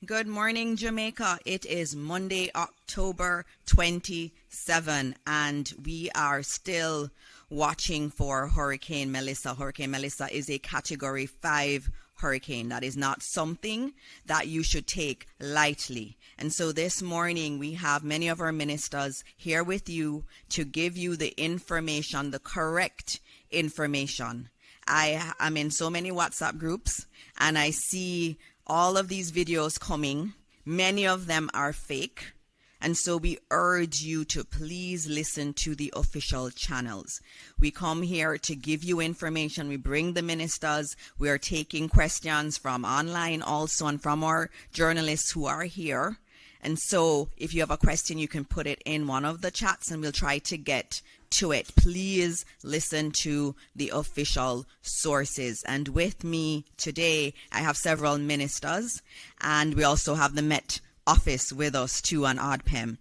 Good morning, Jamaica. It is Monday, October 27, and we are still watching for Hurricane Melissa. Hurricane Melissa is a Category 5 hurricane. That is not something that you should take lightly. And so this morning, we have many of our ministers here with you to give you the information, the correct information. I am in so many WhatsApp groups, and I see all of these videos coming. Many of them are fake. And so we urge you to please listen to the official channels. We come here to give you information. We bring the ministers. We are taking questions from online also and from our journalists who are here. And so if you have a question, you can put it in one of the chats and we'll try to get to it. Please listen to the official sources. And with me today, I have several ministers, and we also have the Met Office with us too on ODPEM.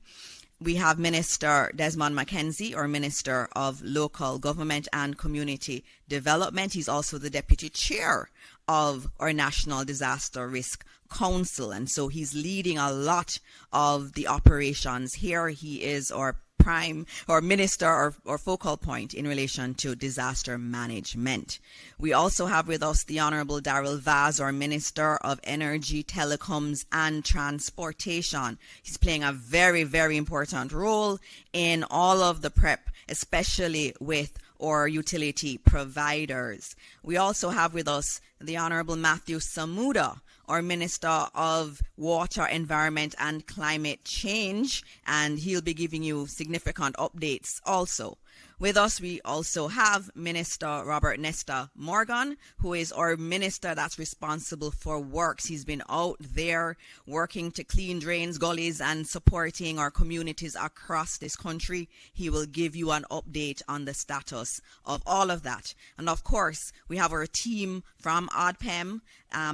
We have Minister Desmond McKenzie, or Minister of Local Government and Community Development. He's also the Deputy Chair of our National Disaster Risk Council, and so he's leading a lot of the operations here. He is our prime or minister or focal point in relation to disaster management. We also have with us the Honorable Darrell Vaz, our Minister of Energy, Telecoms and Transportation. He's playing a very, very important role in all of the prep, especially with our utility providers. We also have with us the Honorable Matthew Samuda, our Minister of Water, Environment and Climate Change, and he'll be giving you significant updates also. With us, we also have Minister Robert Nesta Morgan, who is our minister that's responsible for works. He's been out there working to clean drains, gullies, and supporting our communities across this country. He will give you an update on the status of all of that. And of course, we have our team from ODPEM.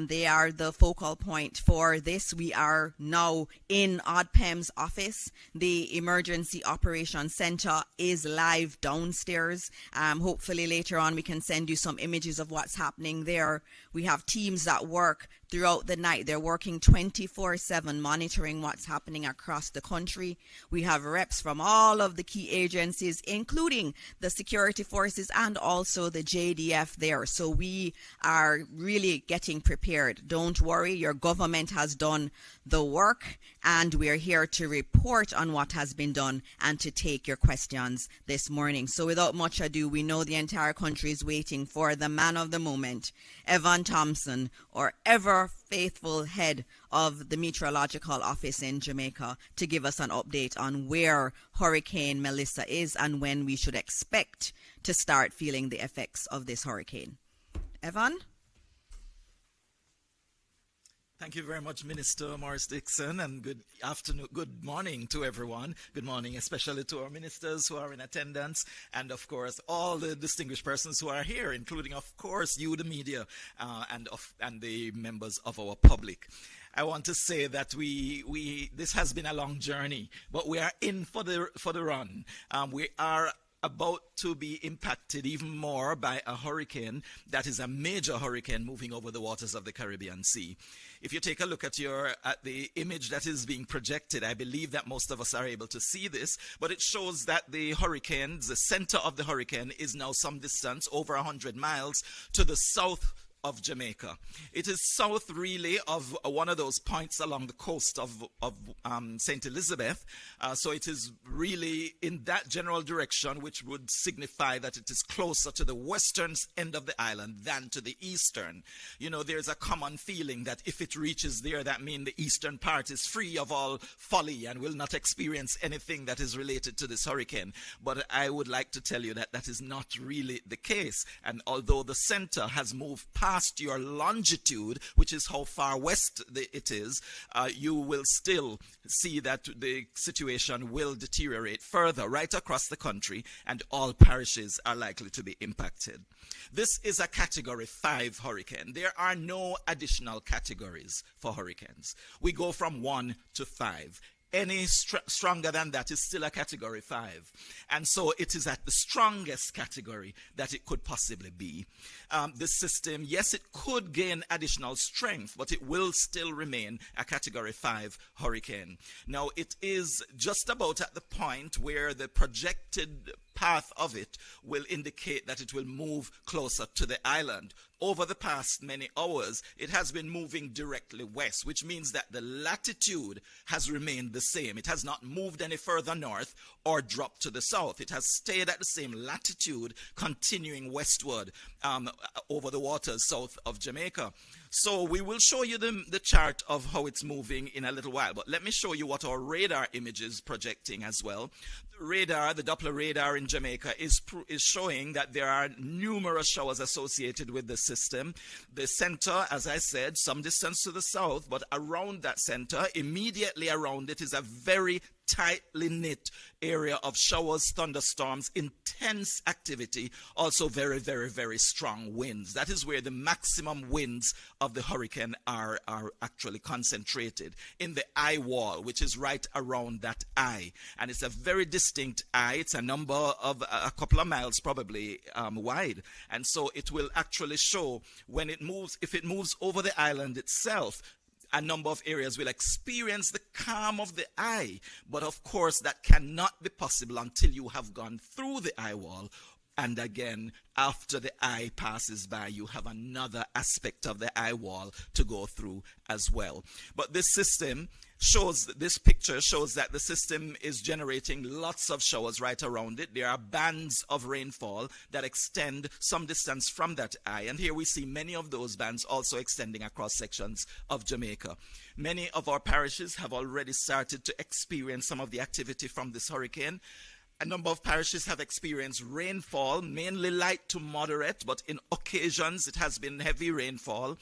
They are the focal point for this. We are now in ODPEM's office. The Emergency Operations Center is live downstairs. Hopefully later on we can send you some images of what's happening there. We have teams that work throughout the night. They're working 24/7 monitoring what's happening across the country. We have reps from all of the key agencies, including the security forces and also the JDF there. So we are really getting prepared. Don't worry, your government has done the work, and we're here to report on what has been done and to take your questions this morning. So without much ado, we know the entire country is waiting for the man of the moment, Evan Thompson, or ever faithful head of the Meteorological Office in Jamaica, to give us an update on where Hurricane Melissa is and when we should expect to start feeling the effects of this hurricane. Evan? Thank you very much, Minister Morris Dixon, and good afternoon, good morning to everyone. Good morning, especially to our ministers who are in attendance, and of course, all the distinguished persons who are here, including, of course, you, the media, and the members of our public. I want to say that this has been a long journey, but we are in for the run. We are about to be impacted even more by a hurricane that is a major hurricane moving over the waters of the Caribbean Sea. If you take a look at the image that is being projected, I believe that most of us are able to see this, but it shows that the center of the hurricane is now some distance, over 100 miles, to the south of Jamaica. It is south really of one of those points along the coast of St. Elizabeth. So it is really in that general direction, which would signify that it is closer to the western end of the island than to the eastern. You know, there's a common feeling that if it reaches there, that means the eastern part is free of all folly and will not experience anything that is related to this hurricane. But I would like to tell you that that is not really the case. And although the center has moved past your longitude, which is how far west it is, you will still see that the situation will deteriorate further right across the country, and all parishes are likely to be impacted. This is a Category 5 hurricane. There are no additional categories for hurricanes. We go from 1 to 5. Any stronger than that is still a category 5. And so it is at the strongest category that it could possibly be. This system, yes, it could gain additional strength, but it will still remain a category 5 hurricane. Now, it is just about at the point where the projected path of it will indicate that it will move closer to the island. Over the past many hours, it has been moving directly west, which means that the latitude has remained the same. It has not moved any further north or dropped to the south. It has stayed at the same latitude, continuing westward over the waters south of Jamaica. So we will show you the chart of how it's moving in a little while. But let me show you what our radar image is projecting as well. The radar, the Doppler radar in Jamaica, is showing that there are numerous showers associated with the system. The center, as I said, some distance to the south, but around that center, immediately around it, is a very tightly knit area of showers, thunderstorms, intense activity, also very, very, very strong winds. That is where the maximum winds of the hurricane are actually concentrated, in the eye wall, which is right around that eye. And it's a very distinct eye. It's a number of a couple of miles probably wide. And so it will actually show when it moves, if it moves over the island itself, a number of areas will experience the calm of the eye. But of course, that cannot be possible until you have gone through the eye wall. And again, after the eye passes by, you have another aspect of the eye wall to go through as well. But this system shows, this picture shows that the system is generating lots of showers right around it. There are bands of rainfall that extend some distance from that eye. And here we see many of those bands also extending across sections of Jamaica. Many of our parishes have already started to experience some of the activity from this hurricane. A number of parishes have experienced rainfall, mainly light to moderate, but in occasions it has been heavy rainfall.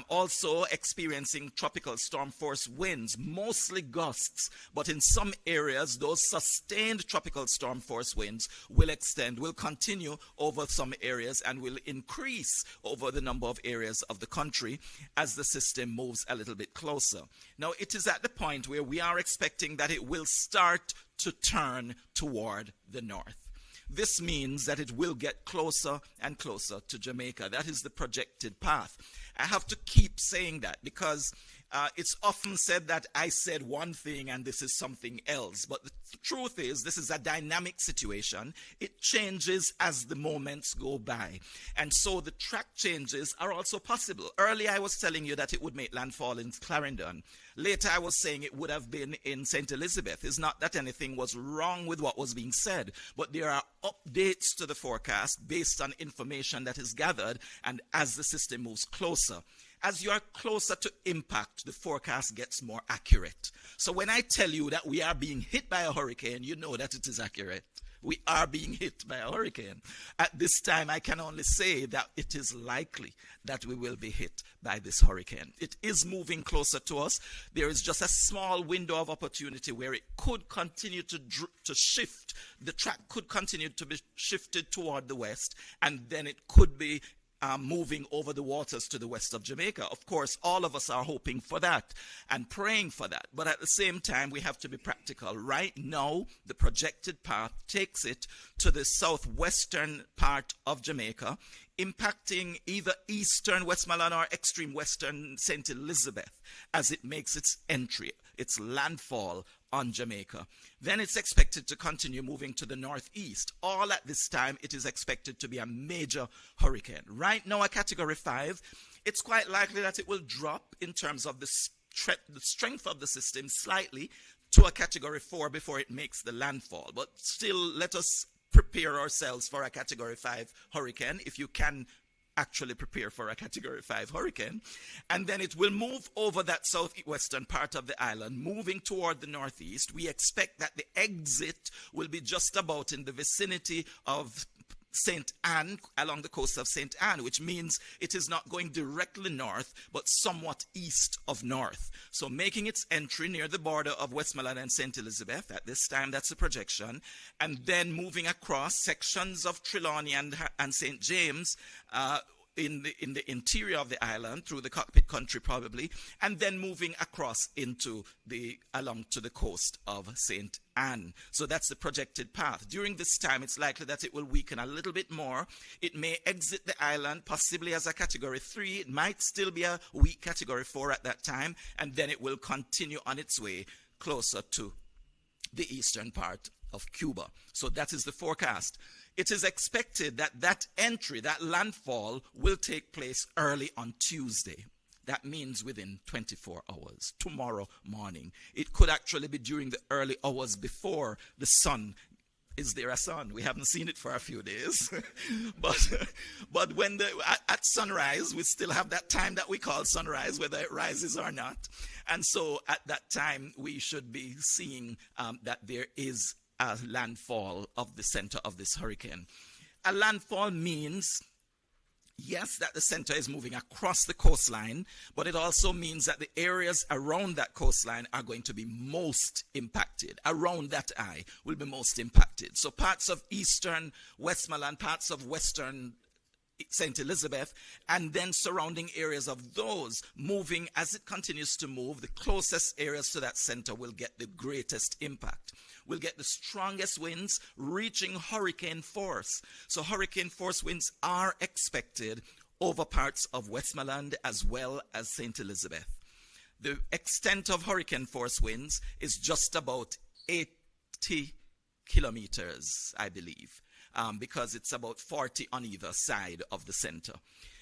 Also experiencing tropical storm force winds, mostly gusts, but in some areas those sustained tropical storm force winds will continue over some areas and will increase over the number of areas of the country as the system moves a little bit closer. Now, it is at the point where we are expecting that it will start to turn toward the north. This means that it will get closer and closer to Jamaica. That is the projected path. I have to keep saying that because it's often said that I said one thing and this is something else. But the truth is, this is a dynamic situation. It changes as the moments go by. And so the track changes are also possible. Earlier I was telling you that it would make landfall in Clarendon. Later I was saying it would have been in St. Elizabeth. It's not that anything was wrong with what was being said, but there are updates to the forecast based on information that is gathered and as the system moves closer. As you are closer to impact, the forecast gets more accurate. So when I tell you that we are being hit by a hurricane, you know that it is accurate. We are being hit by a hurricane. At this time, I can only say that it is likely that we will be hit by this hurricane. It is moving closer to us. There is just a small window of opportunity where it could continue to shift. The track could continue to be shifted toward the west, and then it could be moving over the waters to the west of Jamaica. Of course, all of us are hoping for that and praying for that. But at the same time, we have to be practical. Right now, the projected path takes it to the southwestern part of Jamaica, impacting either eastern Westmoreland or extreme western St. Elizabeth as it makes its entry, its landfall on Jamaica. Then it's expected to continue moving to the northeast. All at this time, it is expected to be a major hurricane. Right now, a category 5, it's quite likely that it will drop in terms of the strength of the system slightly to a category 4 before it makes the landfall. But still, let us prepare ourselves for a category 5 hurricane, if you can actually prepare for a category 5 hurricane. And then it will move over that southwestern part of the island, moving toward the northeast. We expect that the exit will be just about in the vicinity of St. Anne, along the coast of St. Anne, which means it is not going directly north, but somewhat east of north. So making its entry near the border of Westmoreland and St. Elizabeth, at this time that's a projection, and then moving across sections of Trelawney and St. James, in the interior of the island through the cockpit country probably, and then moving across along to the coast of St. Anne. So that's the projected path. During this time, it's likely that it will weaken a little bit more. It may exit the island possibly as a category 3. It might still be a weak category 4 at that time, and then it will continue on its way closer to the eastern part of Cuba. So that is the forecast. It is expected that that entry, that landfall, will take place early on Tuesday. That means within 24 hours, tomorrow morning. It could actually be during the early hours before the sun. Is there a sun? We haven't seen it for a few days. but when at sunrise, we still have that time that we call sunrise, whether it rises or not. And so at that time, we should be seeing that there is a landfall of the center of this hurricane. A landfall means, yes, that the center is moving across the coastline, but it also means that the areas around that coastline are going to be most impacted. Around that eye will be most impacted. So parts of eastern Westmoreland, parts of western St. Elizabeth, and then surrounding areas of those moving as it continues to move, the closest areas to that center will get the greatest impact. We'll get the strongest winds reaching hurricane force. So hurricane force winds are expected over parts of Westmoreland as well as St. Elizabeth. The extent of hurricane force winds is just about 80 kilometers, I believe. Because it's about 40 on either side of the center.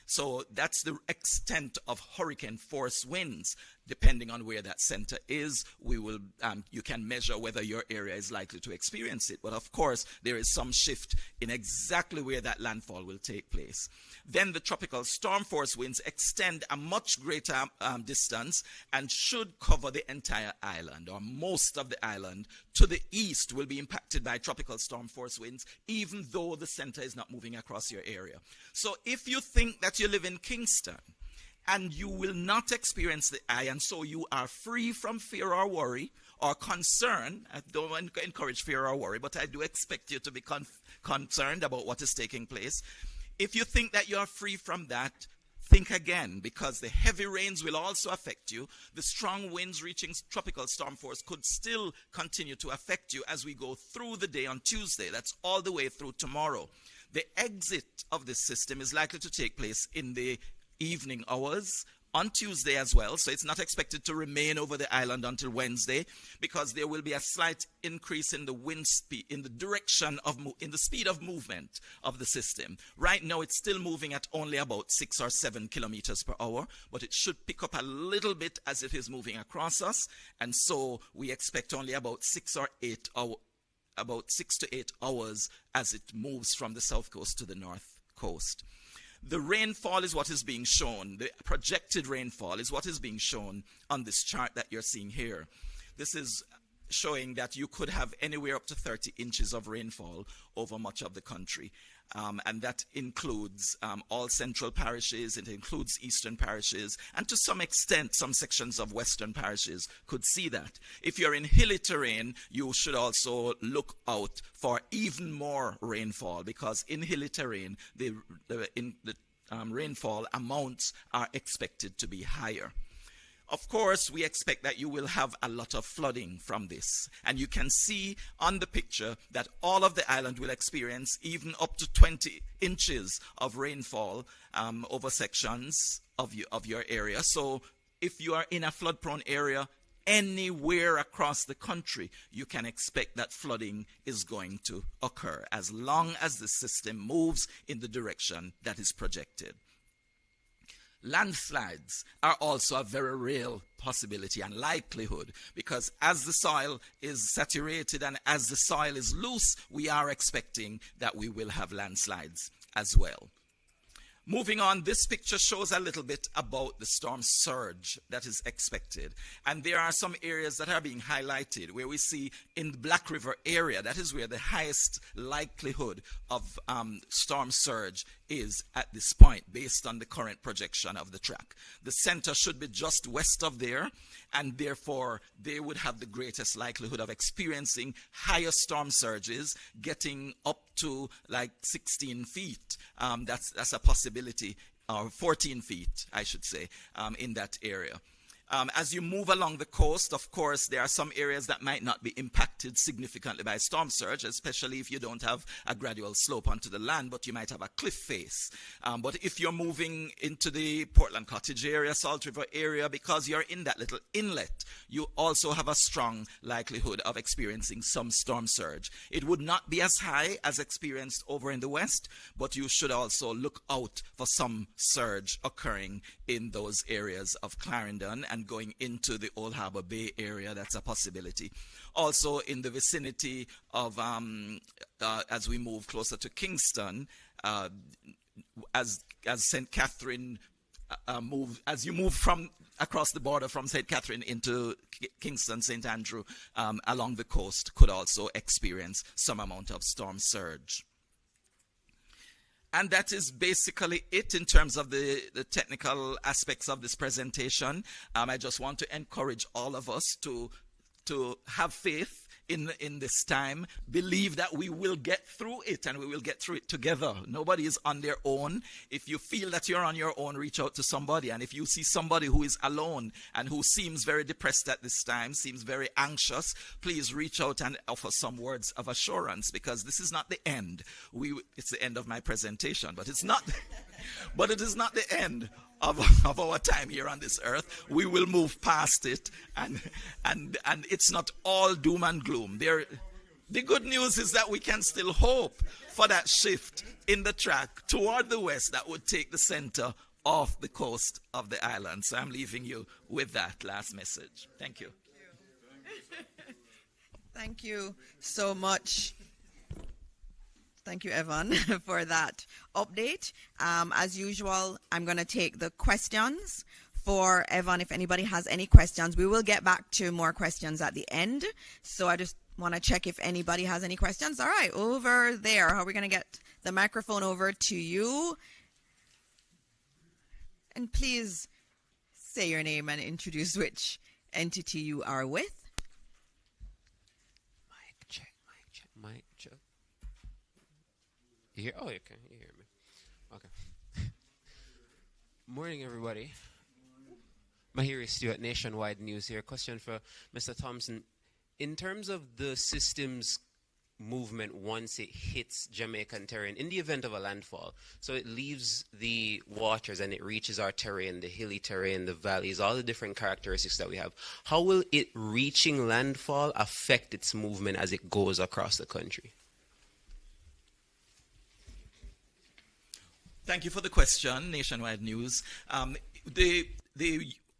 So that's the extent of hurricane force winds. Depending on where that center is, you can measure whether your area is likely to experience it. But of course, there is some shift in exactly where that landfall will take place. Then the tropical storm force winds extend a much greater distance and should cover the entire island, or most of the island. To the east will be impacted by tropical storm force winds, even though the center is not moving across your area. So if you think that you live in Kingston, and you will not experience the eye, and so you are free from fear or worry or concern. I don't encourage fear or worry, but I do expect you to be concerned about what is taking place. If you think that you are free from that, think again, because the heavy rains will also affect you. The strong winds reaching tropical storm force could still continue to affect you as we go through the day on Tuesday. That's all the way through tomorrow. The exit of this system is likely to take place in the evening hours on Tuesday as well, so it's not expected to remain over the island until Wednesday, because there will be a slight increase in the wind speed, in the direction of in the speed of movement of the system. Right now it's still moving at only about 6 or 7 kilometers per hour, but it should pick up a little bit as it is moving across us, and so we expect only about 6 to 8 hours as it moves from the south coast to the north coast. The rainfall is what is being shown. The projected rainfall is what is being shown on this chart that you're seeing here. This is showing that you could have anywhere up to 30 inches of rainfall over much of the country. And that includes all central parishes, it includes eastern parishes, and to some extent, some sections of western parishes could see that. If you're in hilly terrain, you should also look out for even more rainfall, because in hilly terrain, the rainfall amounts are expected to be higher. Of course, we expect that you will have a lot of flooding from this. And you can see on the picture that all of the island will experience even up to 20 inches of rainfall over sections of your area. So if you are in a flood-prone area anywhere across the country, you can expect that flooding is going to occur as long as the system moves in the direction that is projected. Landslides are also a very real possibility and likelihood, because as the soil is saturated and as the soil is loose, we are expecting that we will have landslides as well. Moving on, this picture shows a little bit about the storm surge that is expected. And there are some areas that are being highlighted where we see in the Black River area, that is where the highest likelihood of storm surge is at this point, based on the current projection of the track. The center should be just west of there, and therefore they would have the greatest likelihood of experiencing higher storm surges, getting up to like 16 feet. That's a possibility or 14 feet, I should say, in that area. As you move along the coast, of course, there are some areas that might not be impacted significantly by storm surge, especially if you don't have a gradual slope onto the land, but you might have a cliff face. But if you're moving into the Portland Cottage area, Salt River area, because you're in that little inlet, you also have a strong likelihood of experiencing some storm surge. It would not be as high as experienced over in the west, but you should also look out for some surge occurring in those areas of Clarendon and going into the Old Harbor Bay area. That's a possibility. Also in the vicinity of, as we move closer to Kingston, as St. Catherine as you move from across the border from St. Catherine into Kingston, St. Andrew, along the coast, could also experience some amount of storm surge. And that is basically it in terms of the technical aspects of this presentation. I just want to encourage all of us to have faith in this time, believe that we will get through it, and we will get through it together. Nobody is on their own. If you feel that you're on your own, reach out to somebody. And if you see somebody who is alone and who seems very depressed at this time, seems very anxious, please reach out and offer some words of assurance, because this is not the end. It's the end of my presentation, but it's not. But it is not the end of our time here on this earth. We will move past it, and it's not all doom and gloom. The good news is that we can still hope for that shift in the track toward the west that would take the center off the coast of the island. So I'm leaving you with that last message. Thank you. Thank you so much. Thank you, Evan, for that update. As usual, I'm going to take the questions for Evan. If anybody has any questions, we will get back to more questions at the end. So I just want to check if anybody has any questions. All right, over there. How are we going to get the microphone over to you? And please say your name and introduce which entity you are with. Mic check. You hear? Oh, okay. You hear me. Okay. Morning, everybody. Mahiri Stewart, Nationwide News here. Question for Mr. Thompson. In terms of the system's movement once it hits Jamaican terrain, in the event of a landfall, so it leaves the waters and it reaches our terrain, the hilly terrain, the valleys, all the different characteristics that we have, how will it reaching landfall affect its movement as it goes across the country? Thank you for the question, Nationwide News.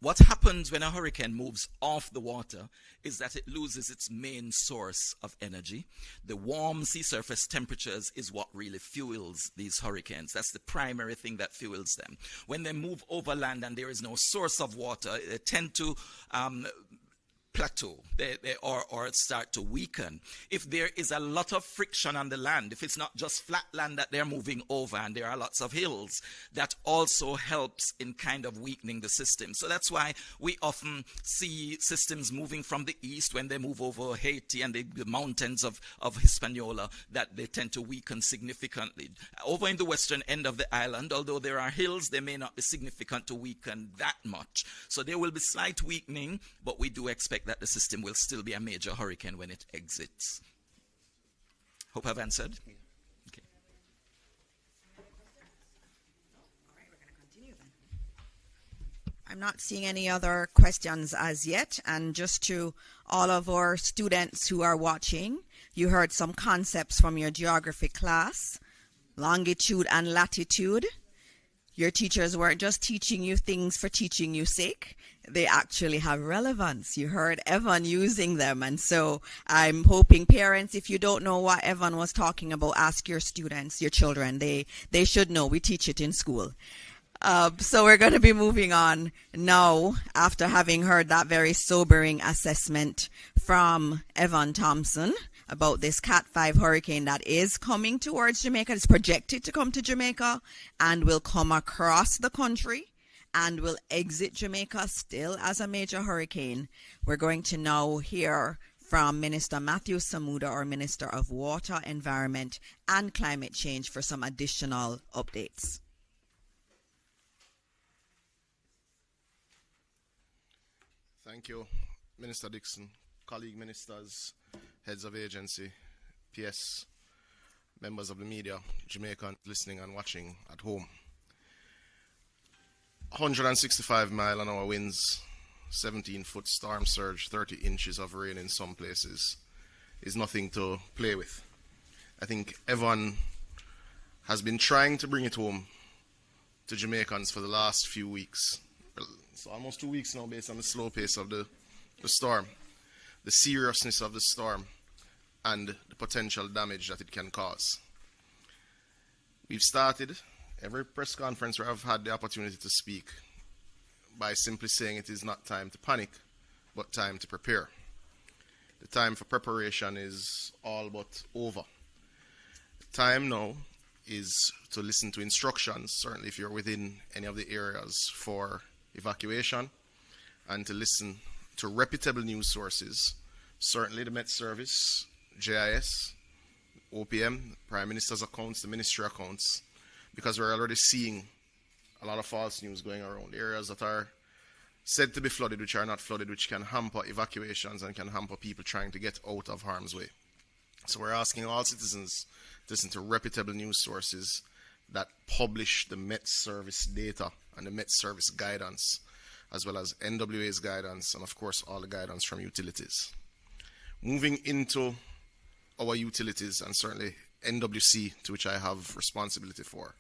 What happens when a hurricane moves off the water is that it loses its main source of energy. The warm sea surface temperatures is what really fuels these hurricanes. That's the primary thing that fuels them. When they move overland and there is no source of water, they tend to plateau or start to weaken. If there is a lot of friction on the land, if it's not just flat land that they're moving over and there are lots of hills, that also helps in kind of weakening the system. So that's why we often see systems moving from the east when they move over Haiti and the mountains of Hispaniola, that they tend to weaken significantly. Over in the western end of the island, although there are hills, they may not be significant to weaken that much. So there will be slight weakening, but we do expect that the system will still be a major hurricane when it exits. Hope I've answered. Okay. All right, we're going to continue then. I'm not seeing any other questions as yet. And just to all of our students who are watching, you heard some concepts from your geography class, longitude and latitude. Your teachers weren't just teaching you things for teaching you sake. They actually have relevance. You heard Evan using them. And so I'm hoping parents, if you don't know what Evan was talking about, ask your students, your children. They should know. We teach it in school. So we're going to be moving on now after having heard that very sobering assessment from Evan Thompson about this Cat 5 hurricane that is coming towards Jamaica. It's projected to come to Jamaica and will come across the country and will exit Jamaica still as a major hurricane. We're going to now hear from Minister Matthew Samuda, our Minister of Water, Environment and Climate Change, for some additional updates. Thank you, Minister Dixon, colleague ministers, heads of agency, PS, members of the media, Jamaican listening and watching at home. 165 mile an hour winds, 17-foot storm surge, 30 inches of rain in some places is nothing to play with. I think everyone has been trying to bring it home to Jamaicans for the last few weeks. Well, it's almost 2 weeks now based on the slow pace of the storm, the seriousness of the storm, and the potential damage that it can cause. We've started every press conference where I've had the opportunity to speak by simply saying it is not time to panic, but time to prepare. The time for preparation is all but over. The time now is to listen to instructions, certainly if you're within any of the areas for evacuation, and to listen to reputable news sources, certainly the Met Service, JIS, OPM, Prime Minister's accounts, the Ministry accounts, because we're already seeing a lot of false news going around, areas that are said to be flooded, which are not flooded, which can hamper evacuations and can hamper people trying to get out of harm's way. So we're asking all citizens to listen to reputable news sources that publish the Met Service data and the Met Service guidance, as well as NWA's guidance, and of course all the guidance from utilities. Moving into our utilities, and certainly NWC, to which I have responsibility for.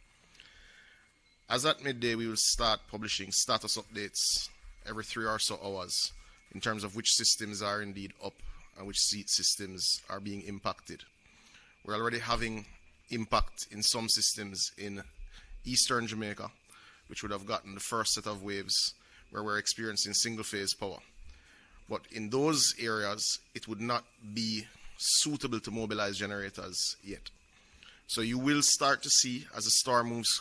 As at midday, we will start publishing status updates every 3 or so hours in terms of which systems are indeed up and which systems are being impacted. We're already having impact in some systems in eastern Jamaica, which would have gotten the first set of waves where we're experiencing single-phase power. But in those areas, it would not be suitable to mobilize generators yet. So you will start to see, as the storm moves,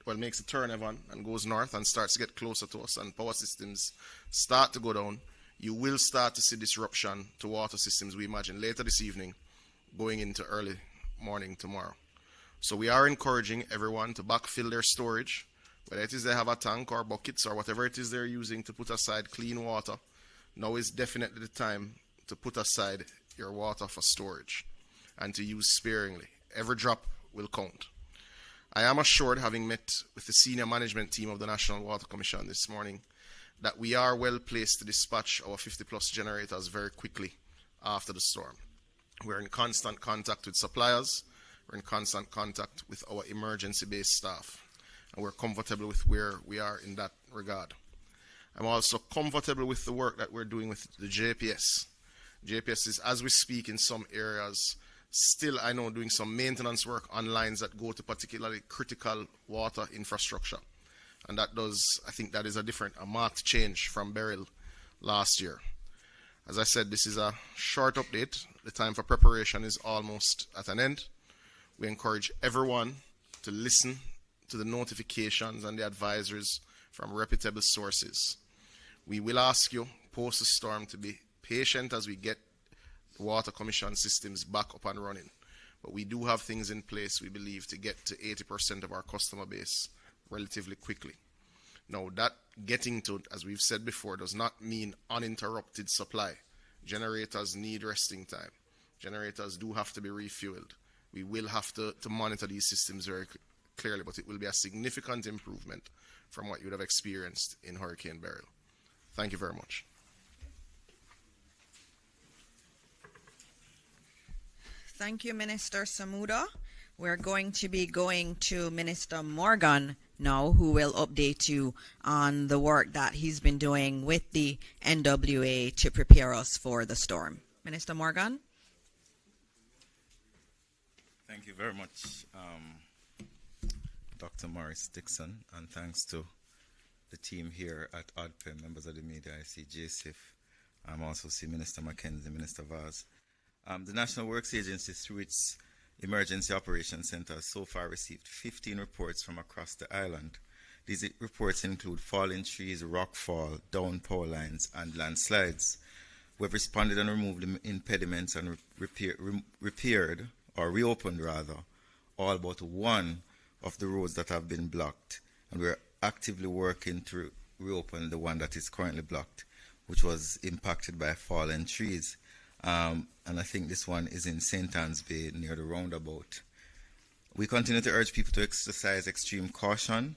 well, makes a turn, Evan, and goes north and starts to get closer to us, and power systems start to go down, you will start to see disruption to water systems, we imagine, later this evening, going into early morning tomorrow. So we are encouraging everyone to backfill their storage, whether it is they have a tank or buckets or whatever it is they're using to put aside clean water. Now is definitely the time to put aside your water for storage and to use sparingly. Every drop will count. I am assured, having met with the senior management team of the National Water Commission this morning, that we are well placed to dispatch our 50-plus generators very quickly after the storm. We're in constant contact with suppliers, we're in constant contact with our emergency-based staff, and we're comfortable with where we are in that regard. I'm also comfortable with the work that we're doing with the JPS. JPS is, as we speak, in some areas, still, I know, doing some maintenance work on lines that go to particularly critical water infrastructure. And that does, I think that is a marked change from Beryl last year. As I said, this is a short update. The time for preparation is almost at an end. We encourage everyone to listen to the notifications and the advisories from reputable sources. We will ask you, post the storm, to be patient as we get the Water Commission systems back up and running. But we do have things in place, we believe, to get to 80% of our customer base relatively quickly. Now, that getting to, as we've said before, does not mean uninterrupted supply. Generators need resting time. Generators do have to be refueled. We will have to monitor these systems very clearly, but it will be a significant improvement from what you would have experienced in Hurricane Beryl. Thank you very much. Thank you, Minister Samuda. We're going to be going to Minister Morgan now, who will update you on the work that he's been doing with the NWA to prepare us for the storm. Minister Morgan. Thank you very much, Dr. Morris Dixon, and thanks to the team here at ODPEM, members of the media. I see JSIF. I also see Minister Mackenzie, Minister Vaz. The National Works Agency, through its Emergency Operations Center, has so far received 15 reports from across the island. These reports include fallen trees, rockfall, down power lines, and landslides. We have responded and removed the impediments and repaired, or reopened rather, all but one of the roads that have been blocked. And we're actively working to reopen the one that is currently blocked. which was impacted by fallen trees. And I think this one is in St. Anne's Bay near the roundabout. We continue to urge people to exercise extreme caution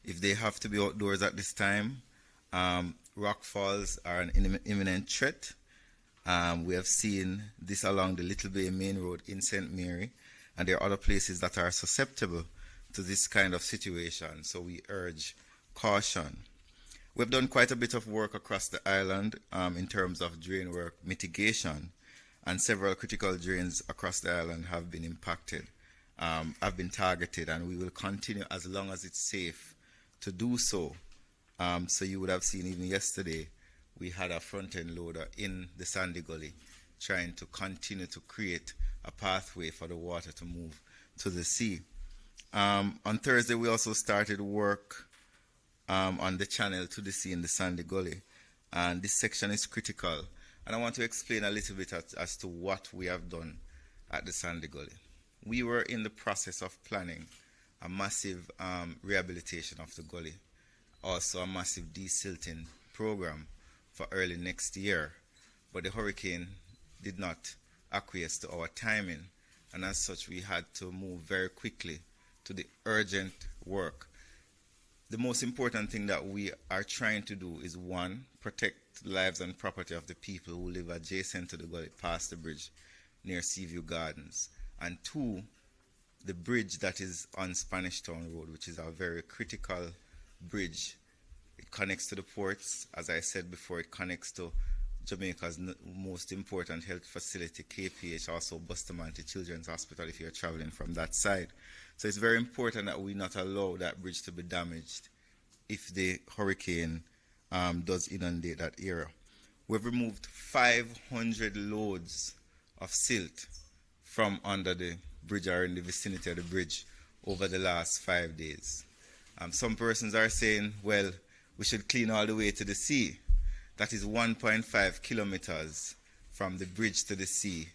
if they have to be outdoors at this time. Rock falls are an imminent threat. We have seen this along the Little Bay Main Road in St. Mary, and there are other places that are susceptible to this kind of situation, so we urge caution. We've done quite a bit of work across the island in terms of drain work mitigation, and several critical drains across the island have been impacted, have been targeted, and we will continue as long as it's safe to do so. So you would have seen even yesterday, we had a front-end loader in the Sandy Gully trying to continue to create a pathway for the water to move to the sea. On Thursday, we also started work on the channel to the sea in the Sandy Gully. And this section is critical. And I want to explain a little bit as to what we have done at the Sandy Gully. We were in the process of planning a massive rehabilitation of the gully, also a massive desilting program for early next year. But the hurricane did not acquiesce to our timing, and as such we had to move very quickly to the urgent work. The most important thing that we are trying to do is, one, protect the lives and property of the people who live adjacent to the gully past the bridge near Seaview Gardens, and two, the bridge that is on Spanish Town Road, which is a very critical bridge. It connects to the ports. As I said before, it connects to Jamaica's most important health facility, KPH, also Bustamante Children's Hospital if you're traveling from that side. So it's very important that we not allow that bridge to be damaged if the hurricane does inundate that area. We've removed 500 loads of silt from under the bridge or in the vicinity of the bridge over the last 5 days. Some persons are saying, well, we should clean all the way to the sea. That is 1.5 kilometers from the bridge to the sea,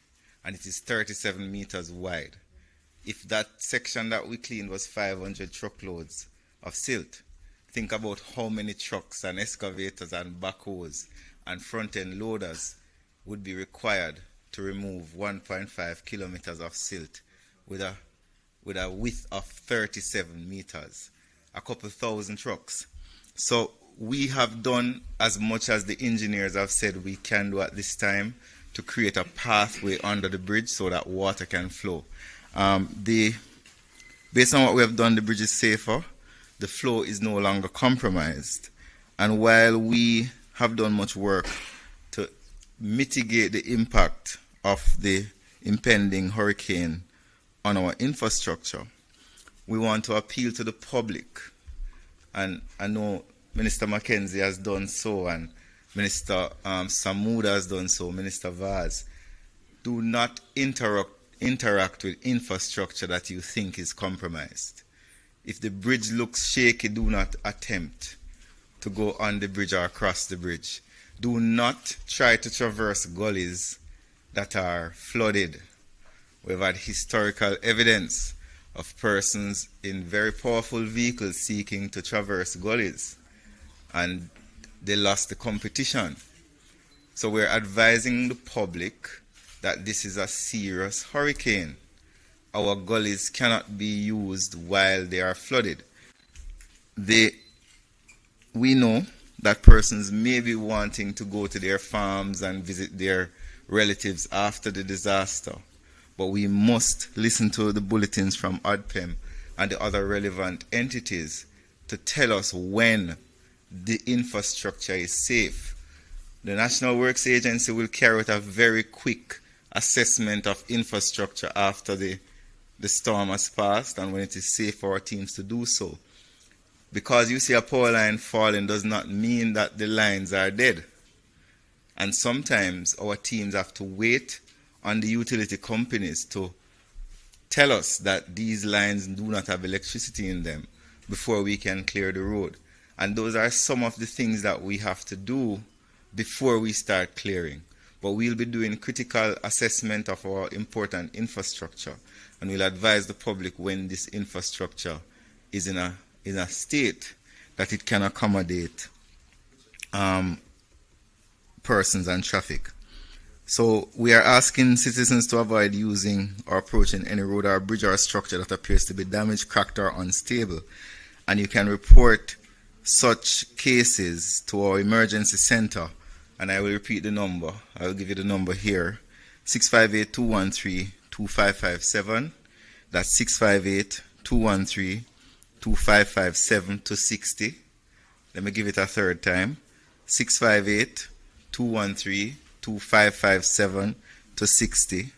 and it is 37 meters wide. If that section that we cleaned was 500 truckloads of silt, think about how many trucks and excavators and backhoes and front-end loaders would be required to remove 1.5 kilometers of silt with a width of 37 meters, a couple thousand trucks. So we have done as much as the engineers have said we can do at this time to create a pathway under the bridge so that water can flow. Based on what we have done, the bridge is safer. The flow is no longer compromised. And while we have done much work to mitigate the impact of the impending hurricane on our infrastructure, we want to appeal to the public. And I know Minister Mackenzie has done so, and Minister Samuda has done so, Minister Vaz. Do not interact with infrastructure that you think is compromised. If the bridge looks shaky, do not attempt to go on the bridge or across the bridge. Do not try to traverse gullies that are flooded. We've had historical evidence of persons in very powerful vehicles seeking to traverse gullies, and they lost the competition. So we're advising the public that this is a serious hurricane. Our gullies cannot be used while they are flooded. We know that persons may be wanting to go to their farms and visit their relatives after the disaster, but we must listen to the bulletins from ODPEM and the other relevant entities to tell us when the infrastructure is safe. The National Works Agency will carry out a very quick assessment of infrastructure after the storm has passed and when it is safe for our teams to do so. Because you see a power line falling does not mean that the lines are dead. And sometimes our teams have to wait on the utility companies to tell us that these lines do not have electricity in them before we can clear the road. And those are some of the things that we have to do before we start clearing. But we'll be doing critical assessment of our important infrastructure, and we'll advise the public when this infrastructure is in a state that it can accommodate persons and traffic. So we are asking citizens to avoid using or approaching any road or bridge or structure that appears to be damaged, cracked, or unstable. And you can report such cases to our emergency center. And I will repeat the number. I will give you the number here. 658-213-2557. That's 658-213-2557 to 60. Let me give it a third time. 658-213-2557 to 60,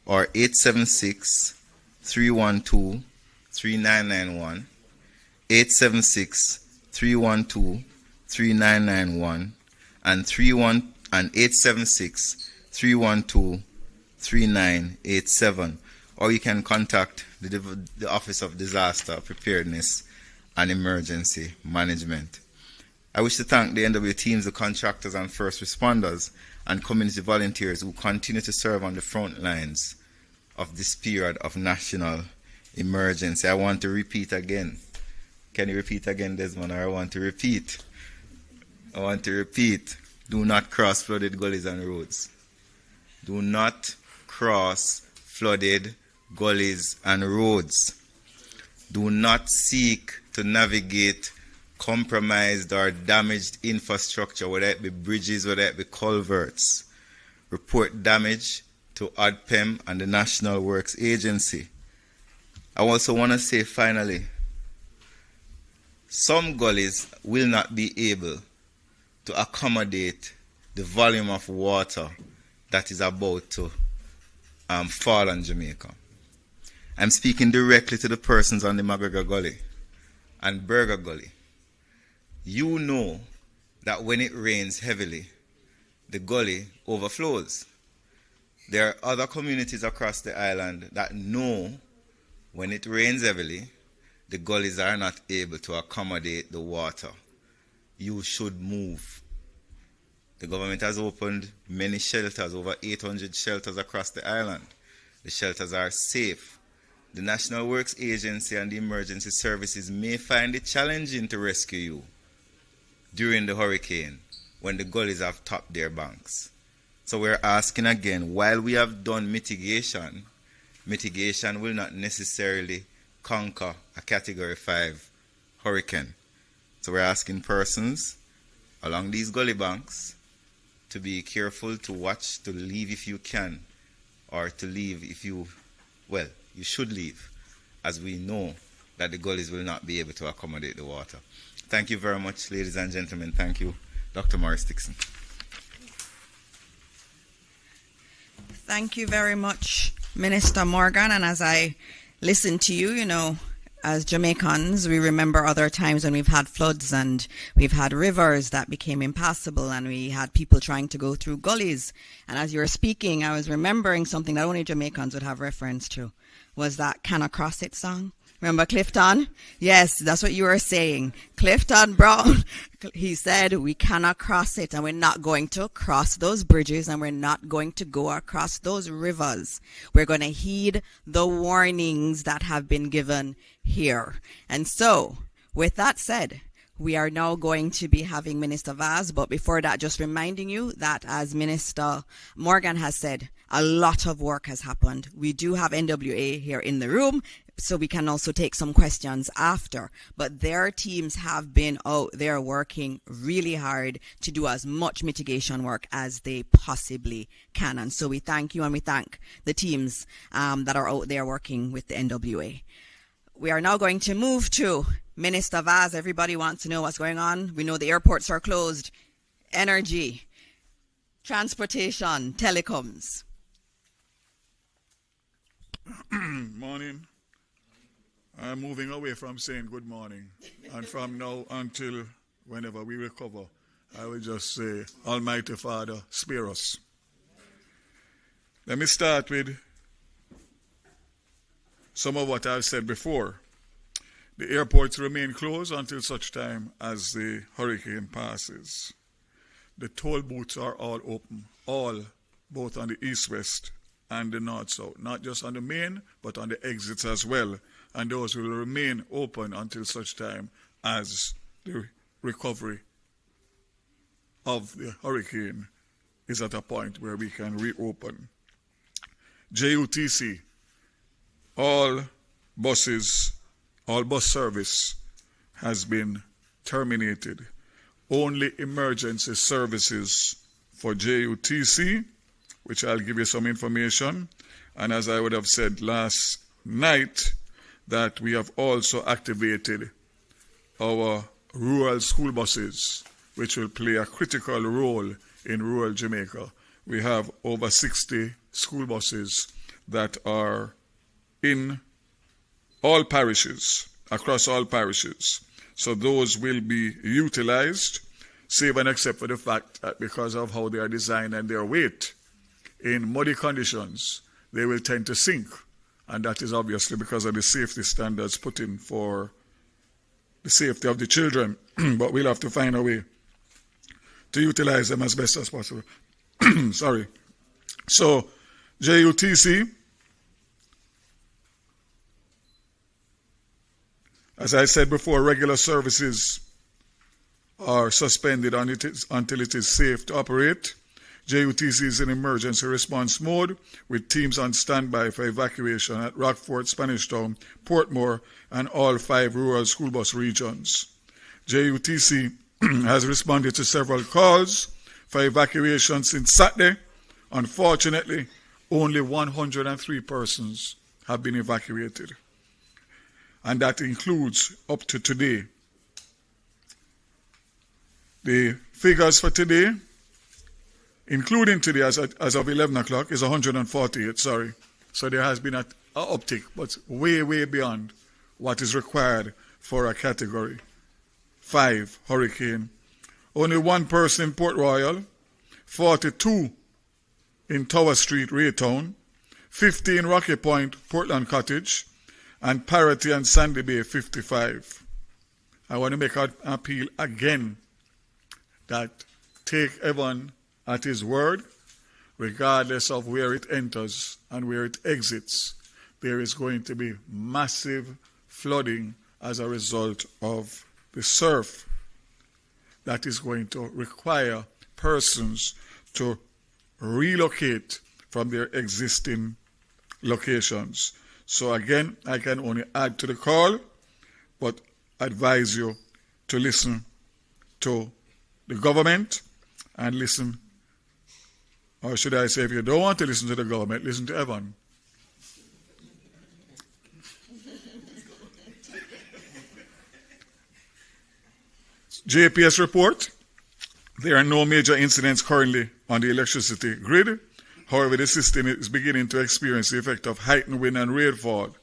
or 876-312-3991, 876-312-3991, and 876-312-3987. Or you can contact the Office of Disaster Preparedness and Emergency Management. I wish to thank the NWA teams, the contractors and first responders, and community volunteers who continue to serve on the front lines of this period of national emergency. I want to repeat again. Can you repeat again, Desmond? Or I want to repeat. Do not cross flooded gullies and roads. Do not cross flooded gullies and roads. Do not seek to navigate compromised or damaged infrastructure, whether it be bridges, whether it be culverts. Report damage to ODPEM and the National Works Agency. I also want to say finally, some gullies will not be able to accommodate the volume of water that is about to fall on Jamaica. I'm speaking directly to the persons on the McGregor Gully and Burger Gully. You know that when it rains heavily, the gully overflows. There are other communities across the island that know when it rains heavily, the gullies are not able to accommodate the water. You should move. The government has opened many shelters, over 800 shelters across the island. The shelters are safe. The National Works Agency and the emergency services may find it challenging to rescue you during the hurricane when the gullies have topped their banks. So we're asking again, while we have done mitigation will not necessarily conquer a Category 5 hurricane. So we're asking persons along these gully banks to be careful, to watch, to leave if you can, or to leave if you should leave, as we know that the gullies will not be able to accommodate the water. Thank you very much, ladies and gentlemen. Thank you, Dr. Morris Dixon. Thank you very much, Minister Morgan. And as I listen to you, as Jamaicans, we remember other times when we've had floods and we've had rivers that became impassable and we had people trying to go through gullies. And as you were speaking, I was remembering something that only Jamaicans would have reference to, was that Can I Cross It song. Remember Clifton? Yes, that's what you were saying. Clifton Brown, he said, we cannot cross it, and we're not going to cross those bridges, and we're not going to go across those rivers. We're going to heed the warnings that have been given here. And so, with that said, we are now going to be having Minister Vaz, but before that, just reminding you that as Minister Morgan has said, a lot of work has happened. We do have NWA here in the room, so we can also take some questions after. But their teams have been out there working really hard to do as much mitigation work as they possibly can. And so we thank you and we thank the teams that are out there working with the NWA. We are now going to move to Minister Vaz. Everybody wants to know what's going on. We know the airports are closed. Energy, transportation, telecoms. Morning. I'm moving away from saying good morning. And from now until whenever we recover, I will just say, Almighty Father, spare us. Let me start with some of what I've said before. The airports remain closed until such time as the hurricane passes. The toll booths are all open, both on the east-west and the north-south, not just on the main, but on the exits as well. And those will remain open until such time as the recovery of the hurricane is at a point where we can reopen. JUTC, all bus service has been terminated. Only emergency services for JUTC, which I'll give you some information. And as I would have said last night, that we have also activated our rural school buses, which will play a critical role in rural Jamaica. We have over 60 school buses that are in all parishes, across all parishes. So those will be utilized, save and except for the fact that because of how they are designed and their weight, in muddy conditions, they will tend to sink. And that is obviously because of the safety standards put in for the safety of the children. But we'll have to find a way to utilize them as best as possible. Sorry. So, JUTC, as I said before, regular services are suspended until it is safe to operate. JUTC is in emergency response mode with teams on standby for evacuation at Rockfort, Spanish Town, Portmore, and all 5 rural school bus regions. JUTC has responded to several calls for evacuation since Saturday. Unfortunately, only 103 persons have been evacuated. And that includes up to today. The figures for today, including today as of 11 o'clock, is 148, sorry. So there has been an uptick, but way, way beyond what is required for a Category 5 hurricane. Only 1 person in Port Royal, 42 in Tower Street, Raytown, 50 in Rocky Point, Portland Cottage, and Parity and Sandy Bay, 55. I want to make an appeal again that take everyone at his word, regardless of where it enters and where it exits. There is going to be massive flooding as a result of the surf that is going to require persons to relocate from their existing locations. So again, I can only add to the call, but advise you to listen to the government and listen, or should I say, if you don't want to listen to the government, listen to Evan. JPS report, there are no major incidents currently on the electricity grid. However, the system is beginning to experience the effect of heightened wind and rainfall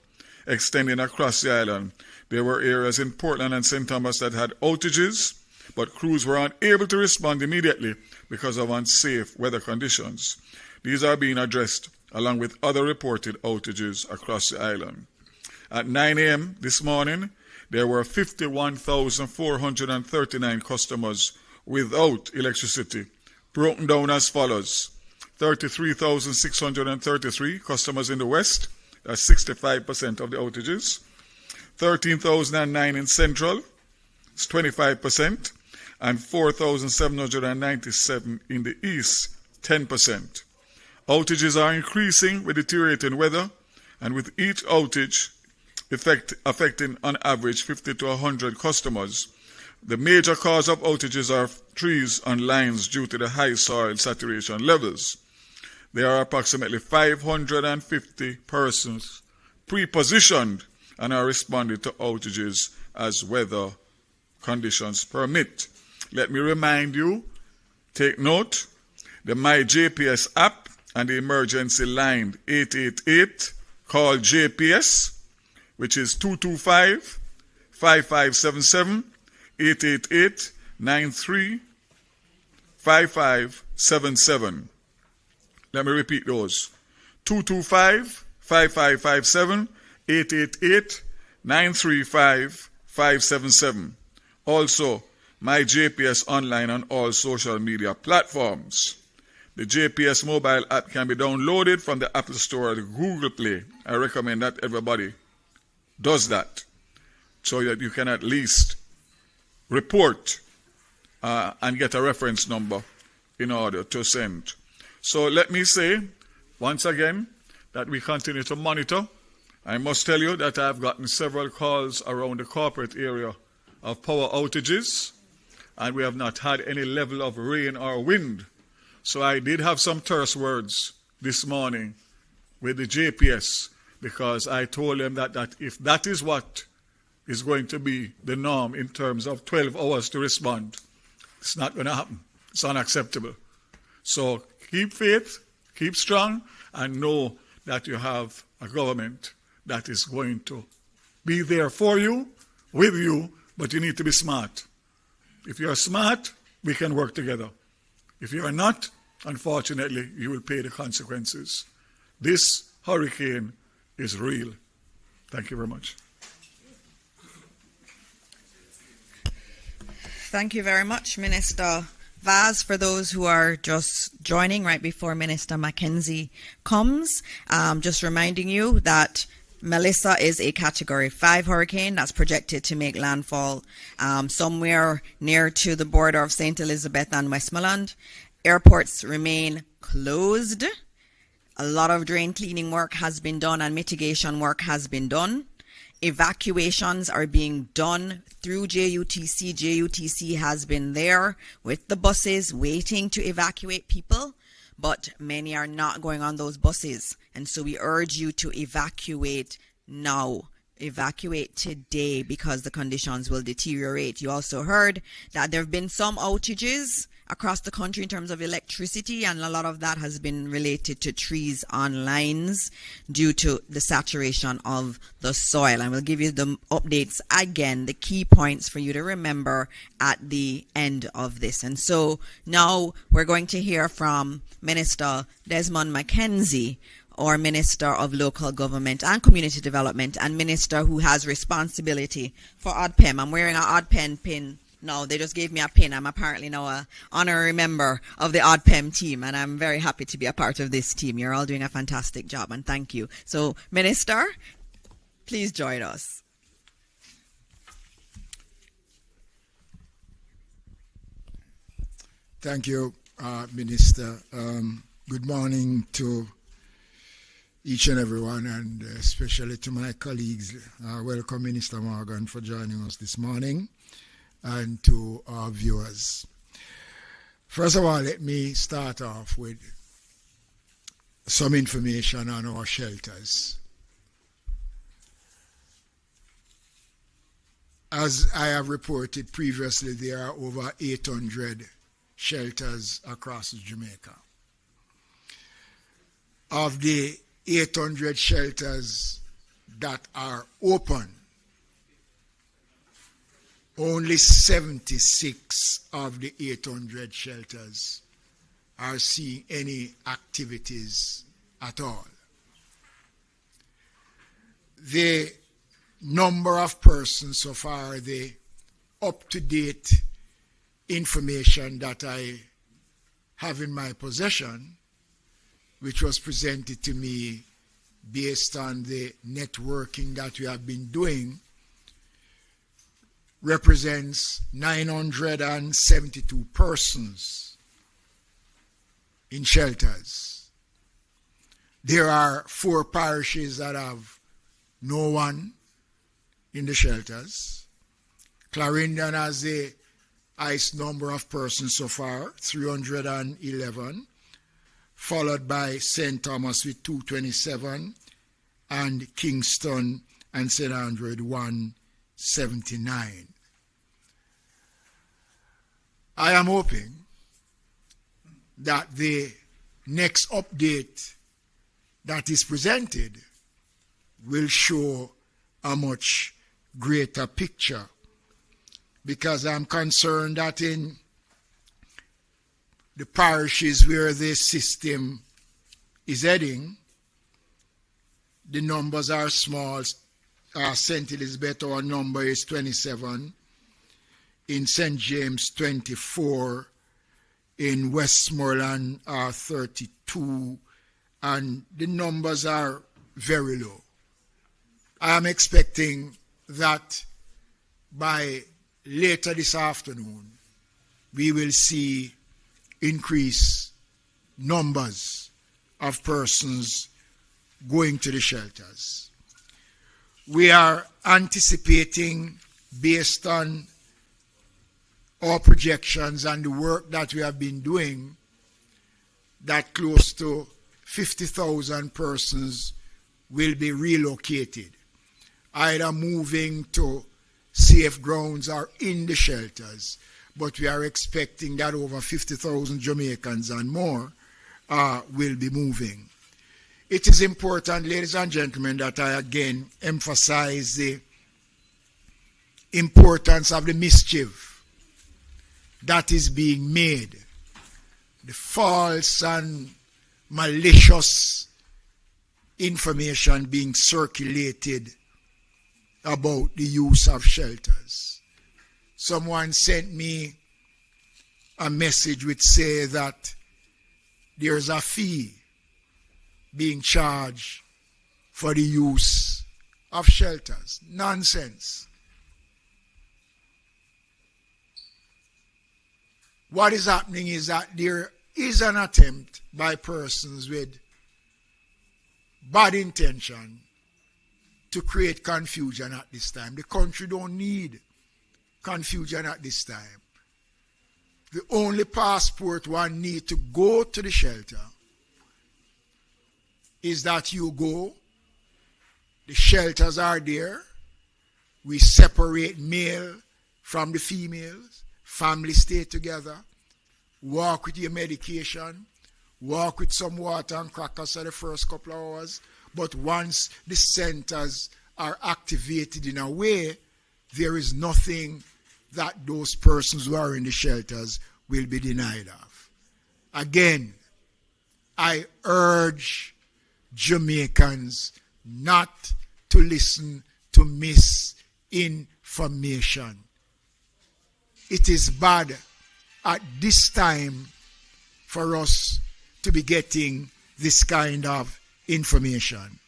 extending across the island. There were areas in Portland and St. Thomas that had outages, but crews were unable to respond immediately because of unsafe weather conditions. These are being addressed along with other reported outages across the island. At 9 a.m. this morning, there were 51,439 customers without electricity, broken down as follows. 33,633 customers in the West, that's 65% of the outages. 13,009 in Central, it's 25%. And 4,797 in the East, 10%. Outages are increasing with deteriorating weather, and with each outage affecting on average 50 to 100 customers. The major cause of outages are trees on lines due to the high soil saturation levels. There are approximately 550 persons pre-positioned and are responding to outages as weather conditions permit. Let me remind you, take note, the My JPS app and the emergency line 888 called JPS, which is 225-5577, 888-93-5577. Let me repeat those. 225-5557, 888-935-577. Also, My JPS online on all social media platforms. The JPS mobile app can be downloaded from the Apple Store or the Google Play. I recommend that everybody does that so that you can at least report and get a reference number in order to send. So let me say once again that we continue to monitor. I must tell you that I've gotten several calls around the corporate area of power outages, and we have not had any level of rain or wind. So I did have some terse words this morning with the JPS, because I told them that if that is what is going to be the norm in terms of 12 hours to respond, it's not going to happen. It's unacceptable. So keep faith, keep strong, and know that you have a government that is going to be there for you, with you, but you need to be smart. If you are smart, we can work together. If you are not, unfortunately, you will pay the consequences. This hurricane is real. Thank you very much. Thank you very much, Minister Vaz. For those who are just joining right before Minister Mackenzie comes, just reminding you that Melissa is a Category 5 hurricane that's projected to make landfall somewhere near to the border of St. Elizabeth and Westmoreland. Airports remain closed. A lot of drain cleaning work has been done and mitigation work has been done. Evacuations are being done through JUTC. JUTC has been there with the buses waiting to evacuate people, but many are not going on those buses. And so we urge you to evacuate now. Evacuate today because the conditions will deteriorate. You also heard that there have been some outages across the country in terms of electricity, and a lot of that has been related to trees on lines due to the saturation of the soil. And we'll give you the updates again, the key points for you to remember at the end of this. And so now we're going to hear from Minister Desmond Mackenzie, or Minister of Local Government and Community Development, and Minister who has responsibility for ODPEM. I'm wearing an ODPEM pin now. They just gave me a pin. I'm apparently now an honorary member of the ODPEM team, and I'm very happy to be a part of this team. You're all doing a fantastic job, and thank you. So, Minister, please join us. Thank you, Minister. Good morning to each and everyone, and especially to my colleagues. Welcome, Minister Morgan, for joining us this morning, and to our viewers. First of all, let me start off with some information on our shelters. As I have reported previously, there are over 800 shelters across Jamaica. Of the 800 shelters that are open, only 76 of the 800 shelters are seeing any activities at all. The number of persons so far, the up-to-date information that I have in my possession, which was presented to me based on the networking that we have been doing, represents 972 persons in shelters. There are 4 parishes that have no one in the shelters. Clarendon has the highest number of persons so far, 311. Followed by St. Thomas with 227, and Kingston and St. Andrew with 179. I am hoping that the next update that is presented will show a much greater picture, because I'm concerned that in the parishes where this system is heading, the numbers are small. St. Elizabeth, our number is 27. In St. James, 24. In Westmoreland, 32. And the numbers are very low. I am expecting that by later this afternoon, we will see increase numbers of persons going to the shelters. We are anticipating, based on our projections and the work that we have been doing, that close to 50,000 persons will be relocated, either moving to safe grounds or in the shelters. But we are expecting that over 50,000 Jamaicans and more will be moving. It is important, ladies and gentlemen, that I again emphasize the importance of the mischief that is being made, the false and malicious information being circulated about the use of shelters. Someone sent me a message which says that there's a fee being charged for the use of shelters. Nonsense. What is happening is that there is an attempt by persons with bad intention to create confusion at this time. The country don't need confusion at this time. The only passport one need to go to the shelter is that you go, the shelters are there, we separate male from the females, families stay together, walk with your medication, walk with some water and crackers for the first couple of hours, but once the centers are activated in a way, there is nothing that those persons who are in the shelters will be denied of. Again, I urge Jamaicans not to listen to misinformation. It is bad at this time for us to be getting this kind of information.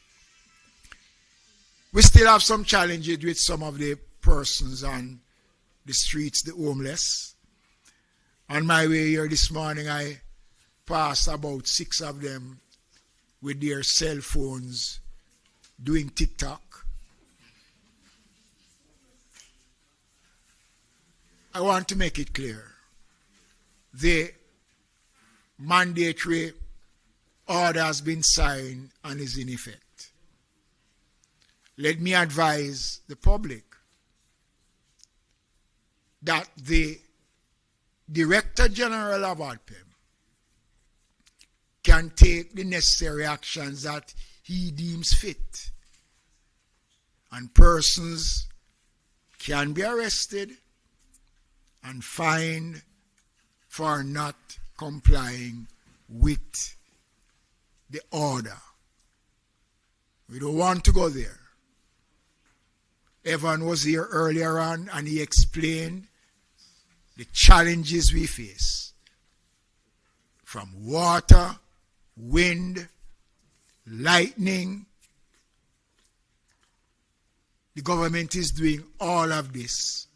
We still have some challenges with some of the persons on the streets, the homeless. On my way here this morning, I passed about 6 of them with their cell phones doing TikTok. I want to make it clear. The mandatory order has been signed and is in effect. Let me advise the public that the Director General of ADPEM can take the necessary actions that he deems fit. And persons can be arrested and fined for not complying with the order. We don't want to go there. Evan was here earlier on and he explained the challenges we face from water, wind, lightning. The government is doing all of this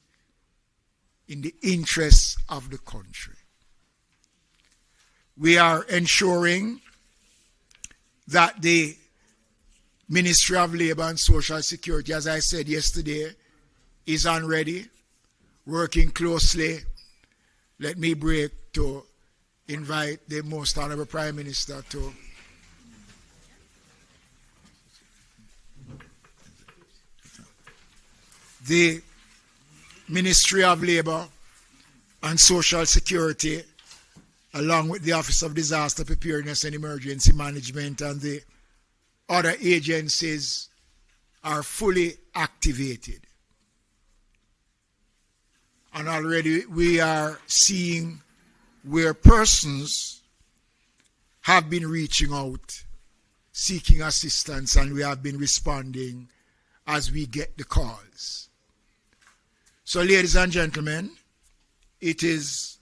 in the interests of the country. We are ensuring that the Ministry of Labor and Social Security, as I said yesterday, is on ready, working closely. Let me break to invite the Most Honorable Prime Minister to the Ministry of Labor and Social Security, along with the Office of Disaster Preparedness and Emergency Management and the other agencies, are fully activated. And already we are seeing where persons have been reaching out, seeking assistance, and we have been responding as we get the calls. So, ladies and gentlemen, it is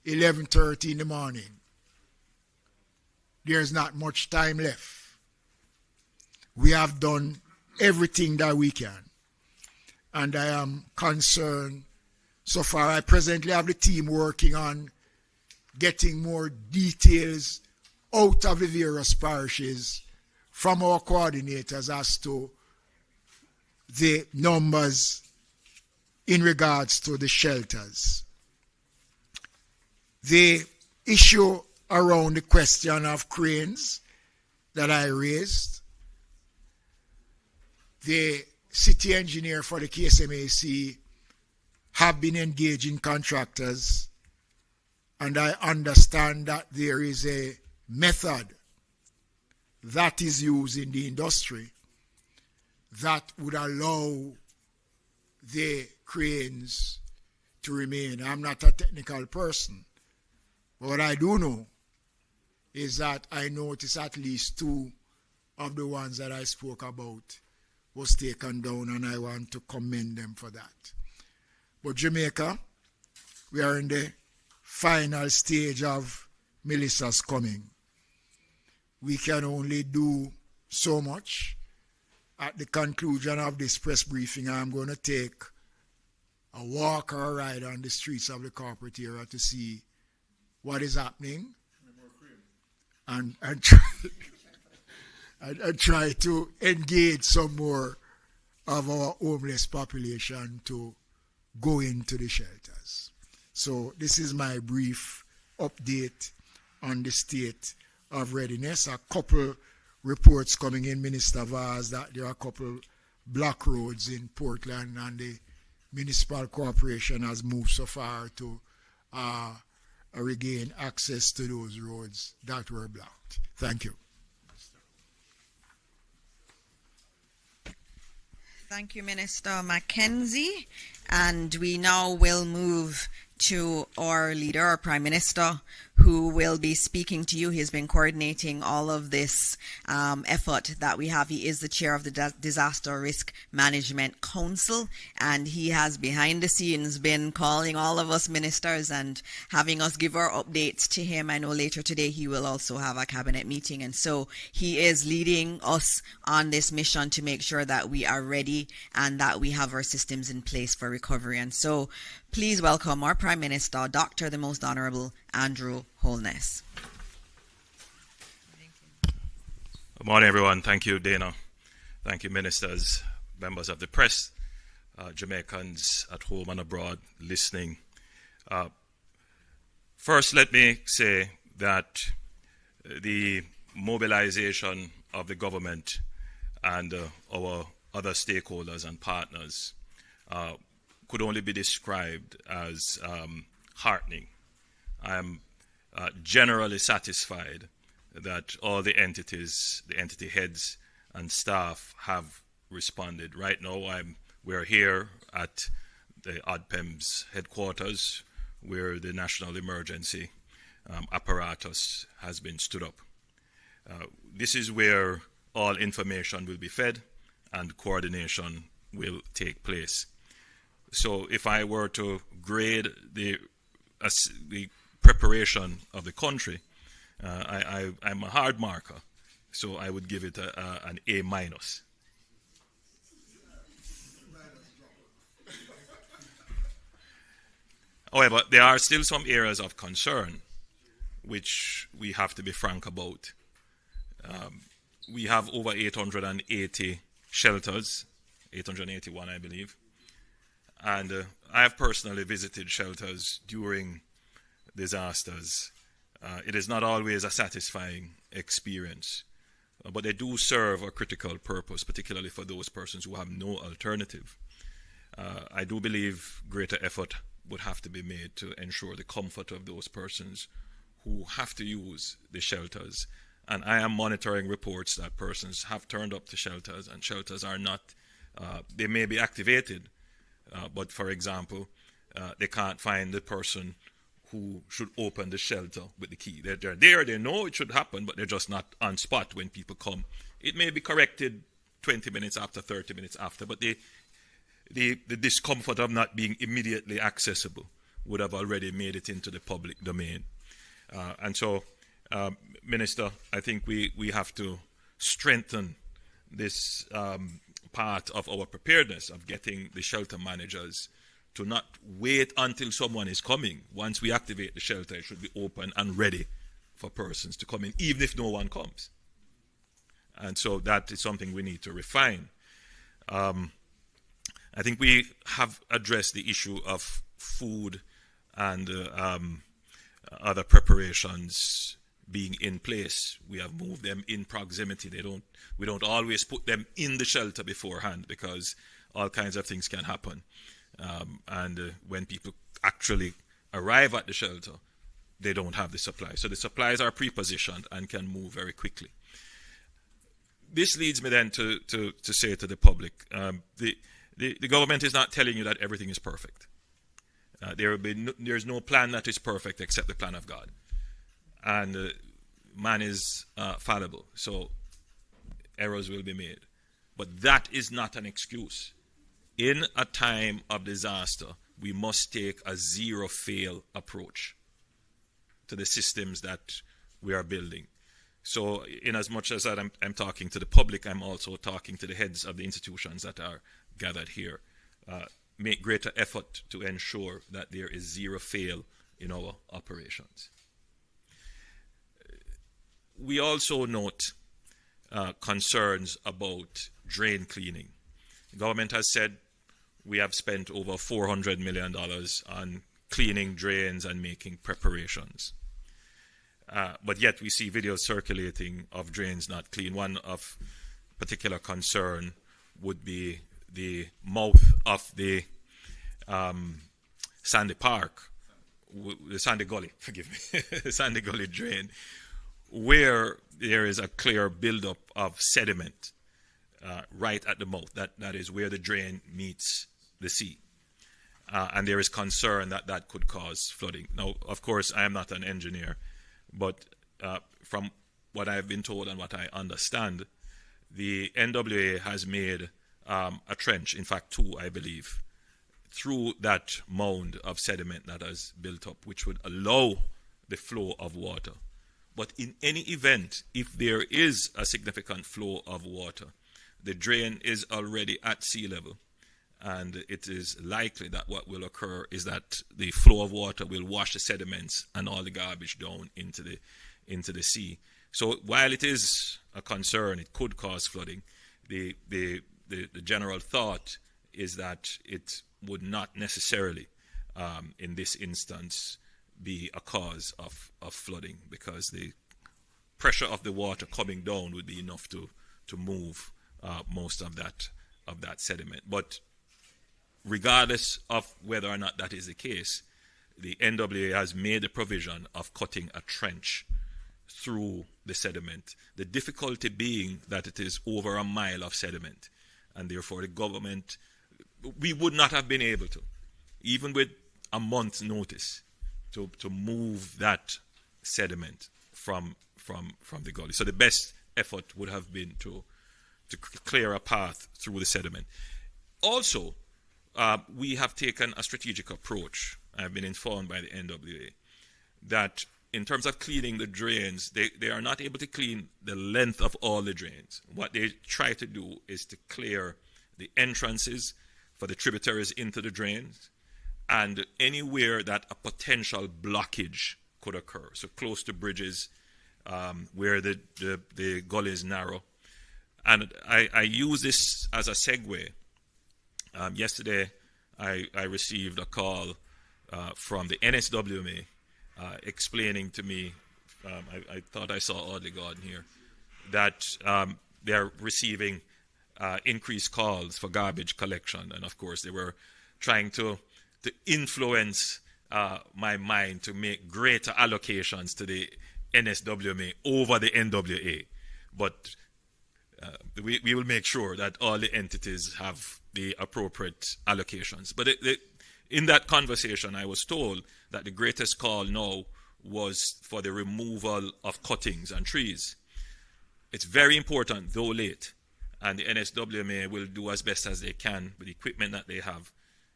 11:30 in the morning. There's not much time left. We have done everything that we can. And I am concerned. So far, I presently have the team working on getting more details out of the various parishes from our coordinators as to the numbers in regards to the shelters. The issue around the question of cranes that I raised, the city engineer for the KSMAC have been engaging contractors, and I understand that there is a method that is used in the industry that would allow the cranes to remain. I'm not a technical person, but what I do know is that I noticed at least 2 of the ones that I spoke about was taken down, and I want to commend them for that. But Jamaica, we are in the final stage of Melissa's coming. We can only do so much. At the conclusion of this press briefing, I'm going to take a walk or a ride on the streets of the corporate area to see what is happening and try to engage some more of our homeless population to go into the shelters. So this is my brief update on the state of readiness. A couple reports coming in, Minister Vaz, that there are a couple block roads in Portland, and the municipal corporation has moved so far to regain access to those roads that were blocked. Thank you. Thank you, Minister Mackenzie. And we now will move to our leader, our Prime Minister, who will be speaking to you. He's been coordinating all of this effort that we have. He is the chair of the Disaster Risk Management Council, and he has behind the scenes been calling all of us ministers and having us give our updates to him. I know later today he will also have a cabinet meeting, and so he is leading us on this mission to make sure that we are ready and that we have our systems in place for recovery. And so please welcome our Prime Minister, Dr. the Most Honorable Andrew Holness. Good morning, everyone. Thank you, Dana. Thank you, ministers, members of the press, Jamaicans at home and abroad listening. First, let me say that the mobilization of the government and our other stakeholders and partners could only be described as heartening. I am generally satisfied that all the entities, the entity heads and staff have responded. Right now, we're here at the ODPEM's headquarters, where the national emergency apparatus has been stood up. This is where all information will be fed and coordination will take place. So if I were to grade the preparation of the country, I'm a hard marker, so I would give it an A-. However, there are still some areas of concern which we have to be frank about. We have over 880 shelters, 881 I believe, and I have personally visited shelters during disasters. It is not always a satisfying experience, but they do serve a critical purpose, particularly for those persons who have no alternative. I do believe greater effort would have to be made to ensure the comfort of those persons who have to use the shelters. And I am monitoring reports that persons have turned up to shelters and shelters are not, they may be activated, but for example, they can't find the person who should open the shelter with the key. They're there, they know it should happen, but they're just not on spot when people come. It may be corrected 20 minutes after, 30 minutes after, but the discomfort of not being immediately accessible would have already made it into the public domain. And so, Minister, I think we have to strengthen this part of our preparedness of getting the shelter managers to not wait until someone is coming. Once we activate the shelter, it should be open and ready for persons to come in, even if no one comes. And so that is something we need to refine. I think we have addressed the issue of food and other preparations being in place. We have moved them in proximity. We don't always put them in the shelter beforehand because all kinds of things can happen. And when people actually arrive at the shelter, they don't have the supplies. So the supplies are pre-positioned and can move very quickly. This leads me then to say to the public, the government is not telling you that everything is perfect. There's no plan that is perfect except the plan of God. And man is fallible, so errors will be made. But that is not an excuse. In a time of disaster, we must take a zero-fail approach to the systems that we are building. So in as much as I'm talking to the public, I'm also talking to the heads of the institutions that are gathered here. Make greater effort to ensure that there is zero fail in our operations. We also note concerns about drain cleaning. The government has said we have spent over $400 million on cleaning drains and making preparations. But yet we see videos circulating of drains not clean. One of particular concern would be the mouth of the Sandy Park, the Sandy Gully, forgive me, the Sandy Gully drain, where there is a clear buildup of sediment right at the mouth. That is where the drain meets the sea. And there is concern that that could cause flooding. Now, of course, I am not an engineer, but from what I've been told and what I understand, the NWA has made a trench, in fact two, I believe, through that mound of sediment that has built up, which would allow the flow of water. But in any event, if there is a significant flow of water, the drain is already at sea level, and it is likely that what will occur is that the flow of water will wash the sediments and all the garbage down into the sea. So while it is a concern, it could cause flooding, the general thought is that it would not necessarily, in this instance, be a cause of flooding, because the pressure of the water coming down would be enough to move most of that sediment. But regardless of whether or not that is the case, the NWA has made the provision of cutting a trench through the sediment. The difficulty being that it is over a mile of sediment, and therefore the government, we would not have been able to, even with a month's notice, to move that sediment from the gully. So the best effort would have been to clear a path through the sediment. Also, we have taken a strategic approach. I've been informed by the NWA that in terms of cleaning the drains, they are not able to clean the length of all the drains. What they try to do is to clear the entrances for the tributaries into the drains and anywhere that a potential blockage could occur. So close to bridges where the gully is narrow. And I use this as a segue. Yesterday, I received a call from the NSWMA explaining to me, I thought I saw Audley Gordon here, that they're receiving increased calls for garbage collection. And of course, they were trying to influence my mind to make greater allocations to the NSWMA over the NWA. But we will make sure that all the entities have the appropriate allocations. But in that conversation, I was told that the greatest call now was for the removal of cuttings and trees. It's very important, though late, and the NSWMA will do as best as they can with the equipment that they have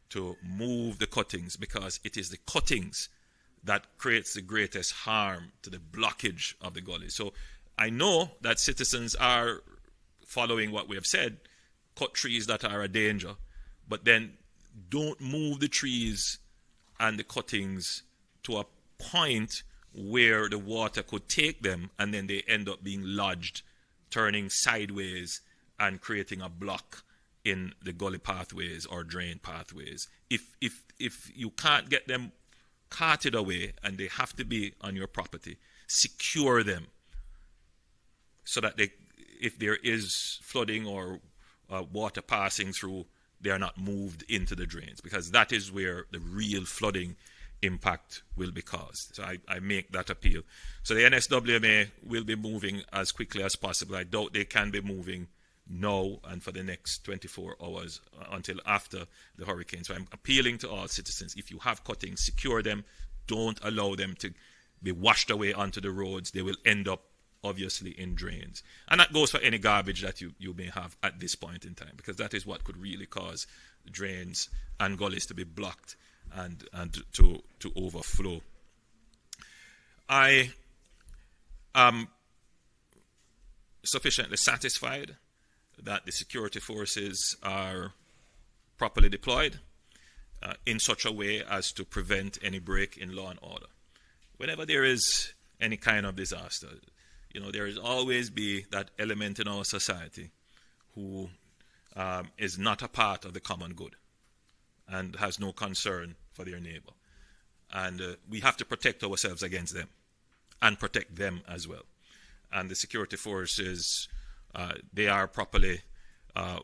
to move the cuttings, because it is the cuttings that creates the greatest harm to the blockage of the gully. So I know that citizens are following what we have said, cut trees that are a danger, but then don't move the trees and the cuttings to a point where the water could take them, and then they end up being lodged, turning sideways and creating a block in the gully pathways or drain pathways. If you can't get them carted away and they have to be on your property, secure them so that if there is flooding or water passing through, they are not moved into the drains, because that is where the real flooding impact will be caused. So I make that appeal. So the NSWMA will be moving as quickly as possible. I doubt they can be moving now and for the next 24 hours until after the hurricane. So I'm appealing to all citizens, if you have cuttings, secure them. Don't allow them to be washed away onto the roads. They will end up obviously in drains. And that goes for any garbage that you may have at this point in time, because that is what could really cause drains and gullies to be blocked and to overflow. I am sufficiently satisfied that the security forces are properly deployed in such a way as to prevent any break in law and order. Whenever there is any kind of disaster, there is always be that element in our society who is not a part of the common good and has no concern for their neighbor. And we have to protect ourselves against them and protect them as well. And the security forces, they are properly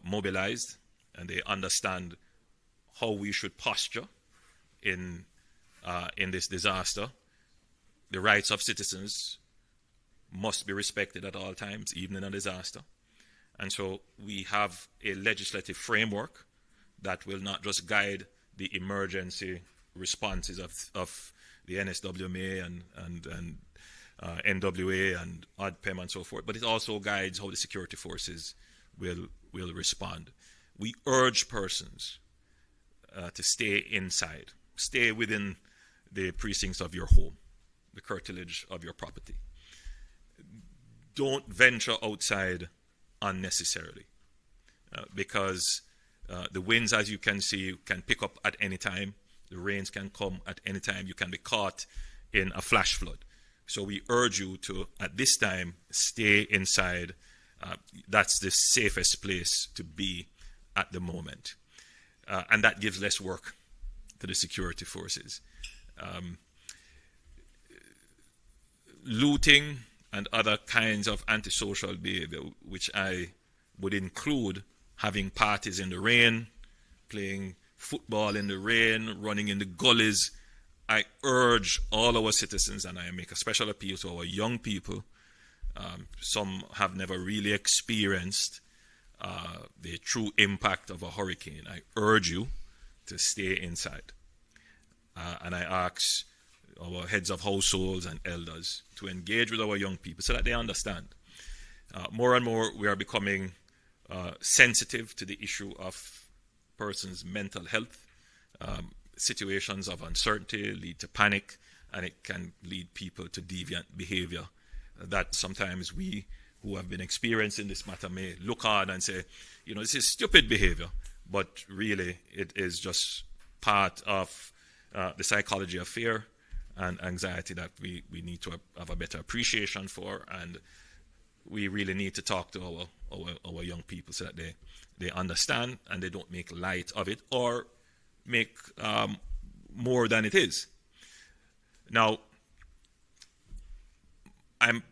mobilized, and they understand how we should posture in this disaster. The rights of citizens must be respected at all times, even in a disaster. And so we have a legislative framework that will not just guide the emergency responses of the NSWMA and NWA and ODPEM and so forth, but it also guides how the security forces will respond. We urge persons to stay inside, stay within the precincts of your home, the curtilage of your property. Don't venture outside unnecessarily, because the winds, as you can see, can pick up at any time. The rains can come at any time. You can be caught in a flash flood. So we urge you to, at this time, stay inside. That's the safest place to be at the moment. And that gives less work to the security forces. Looting and other kinds of antisocial behavior, which I would include having parties in the rain, playing football in the rain, running in the gullies. I urge all our citizens, and I make a special appeal to our young people. Some have never really experienced the true impact of a hurricane. I urge you to stay inside. And I ask our heads of households and elders to engage with our young people so that they understand. More and more we are becoming sensitive to the issue of persons' mental health. Situations of uncertainty lead to panic, and it can lead people to deviant behavior that sometimes we who have been experiencing this matter may look on and say, this is stupid behavior, but really it is just part of the psychology of fear and anxiety that we need to have a better appreciation for, and we really need to talk to our young people so that they understand and they don't make light of it or make more than it is. Now, I'm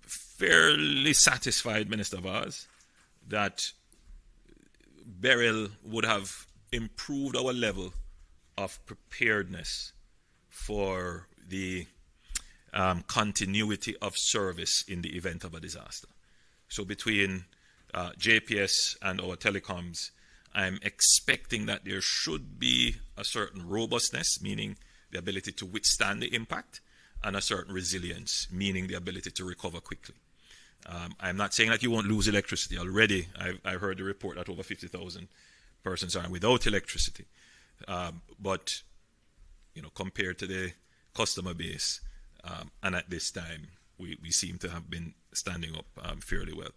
fairly satisfied, Minister Vaz, that Beryl would have improved our level of preparedness for the continuity of service in the event of a disaster. So between JPS and our telecoms, I'm expecting that there should be a certain robustness, meaning the ability to withstand the impact, and a certain resilience, meaning the ability to recover quickly. I'm not saying that you won't lose electricity. Already, I've heard the report that over 50,000 persons are without electricity. But, compared to the customer base, and at this time, we seem to have been standing up fairly well.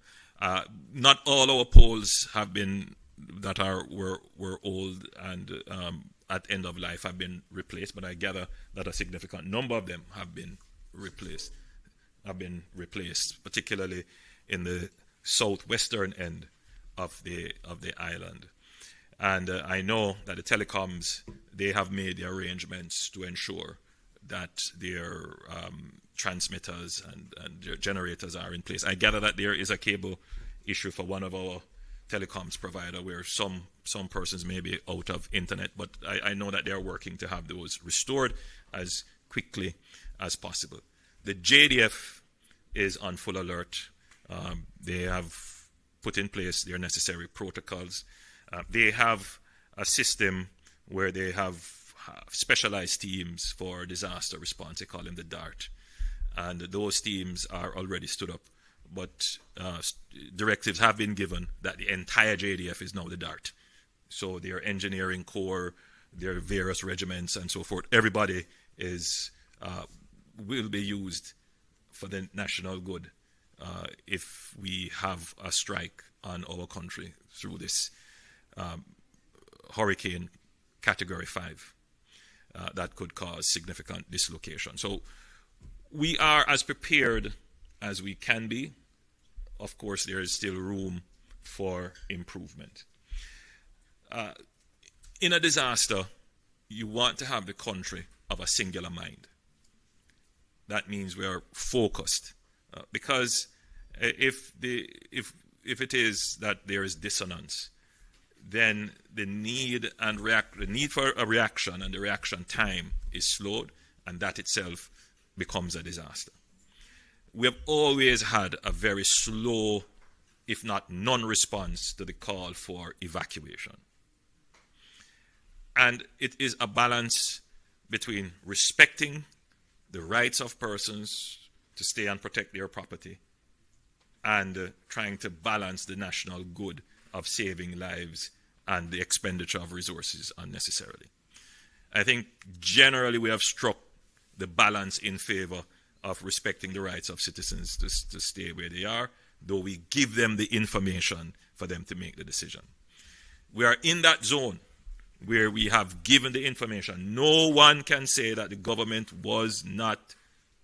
Not all our poles have been that were old and at end of life have been replaced, but I gather that a significant number of them have been replaced, particularly in the southwestern end of the island. And I know that the telecoms, they have made the arrangements to ensure that their transmitters and their generators are in place. I gather that there is a cable issue for one of our telecoms provider where some persons may be out of internet, but I know that they are working to have those restored as quickly as possible. The JDF is on full alert. They have put in place their necessary protocols. They have a system where they have specialized teams for disaster response. They call them the DART. And those teams are already stood up. But directives have been given that the entire JDF is now the DART. So their engineering corps, their various regiments and so forth, everybody will be used for the national good if we have a strike on our country through this hurricane category 5 that could cause significant dislocation. So we are as prepared as we can be. Of course, there is still room for improvement. In a disaster, you want to have the country of a singular mind. That means we are focused, because if it is that there is dissonance, then the need for a reaction and the reaction time is slowed, and that itself becomes a disaster. We have always had a very slow, if not non-response to the call for evacuation. And it is a balance between respecting the rights of persons to stay and protect their property and trying to balance the national good of saving lives and the expenditure of resources unnecessarily. I think generally we have struck the balance in favor of respecting the rights of citizens to stay where they are, though we give them the information for them to make the decision. We are in that zone where we have given the information. No one can say that the government was not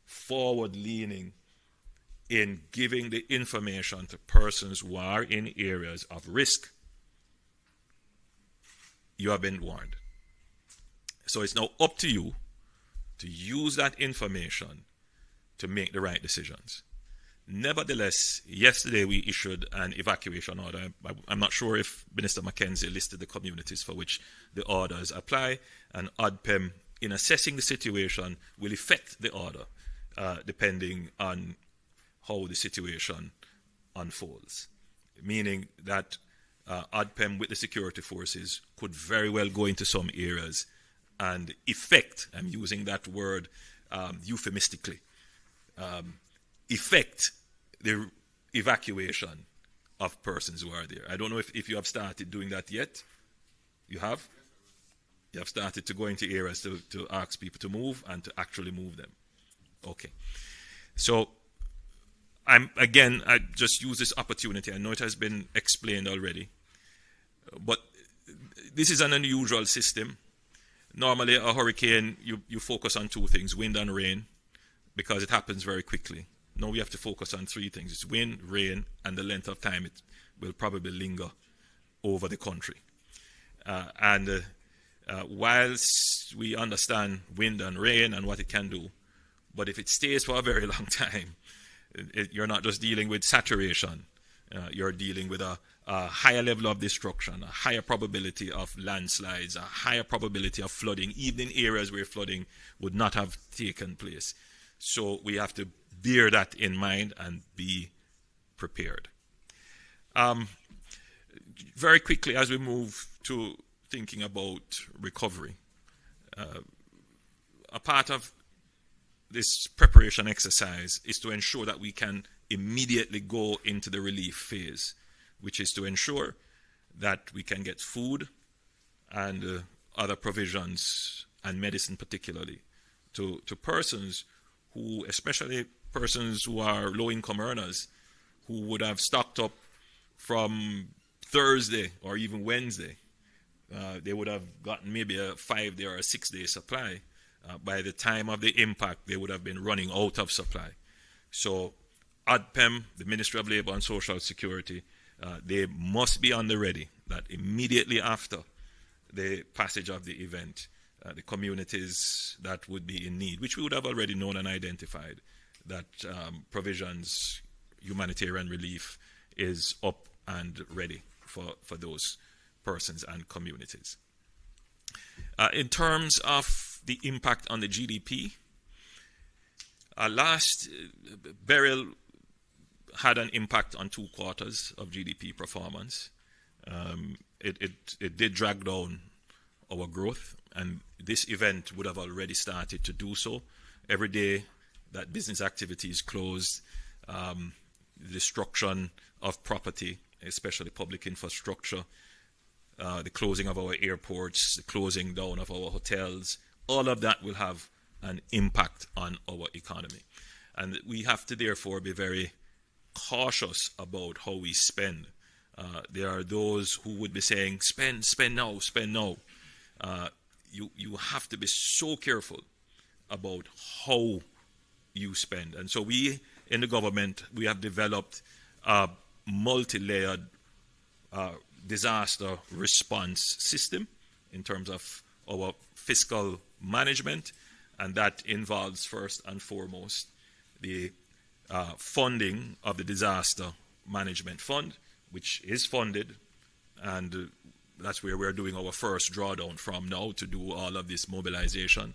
forward-leaning in giving the information to persons who are in areas of risk. You have been warned. So it's now up to you to use that information to make the right decisions. Nevertheless, yesterday we issued an evacuation order. I'm not sure if Minister Mackenzie listed the communities for which the orders apply, and ODPEM, in assessing the situation, will effect the order depending on how the situation unfolds. Meaning that ODPEM with the security forces could very well go into some areas and effect, I'm using that word euphemistically, effect the evacuation of persons who are there. I don't know if you have started doing that yet. You have? You have started to go into areas to ask people to move and to actually move them. Okay. So, I just use this opportunity. I know it has been explained already, but this is an unusual system. Normally, a hurricane, you focus on two things, wind and rain, because it happens very quickly. Now we have to focus on three things. It's wind, rain, and the length of time it will probably linger over the country. Whilst we understand wind and rain and what it can do, but if it stays for a very long time, you're not just dealing with saturation. You're dealing with a higher level of destruction, a higher probability of landslides, a higher probability of flooding, even in areas where flooding would not have taken place. So we have to bear that in mind and be prepared. Very quickly, as we move to thinking about recovery, a part of this preparation exercise is to ensure that we can immediately go into the relief phase, which is to ensure that we can get food and other provisions and medicine particularly to persons who, especially persons who are low-income earners, who would have stocked up from Thursday or even Wednesday, they would have gotten maybe a 5-day or a 6-day supply. By the time of the impact, they would have been running out of supply. So ADPEM, the Ministry of Labour and Social Security, they must be on the ready that immediately after the passage of the event, the communities that would be in need, which we would have already known and identified, that provisions, humanitarian relief is up and ready for those persons and communities. In terms of the impact on the GDP, last burial had an impact on 2 quarters of GDP performance. It did drag down our growth, and this event would have already started to do so. Every day that business activity is closed, the destruction of property, especially public infrastructure, the closing of our airports, the closing down of our hotels, all of that will have an impact on our economy. And we have to therefore be very cautious about how we spend. There are those who would be saying, spend now, spend now. You have to be so careful about how you spend. And so we, in the government, we have developed a multi-layered disaster response system in terms of our fiscal management, and that involves first and foremost the funding of the Disaster Management Fund, which is funded, and that's where we're doing our first drawdown from now to do all of this mobilization.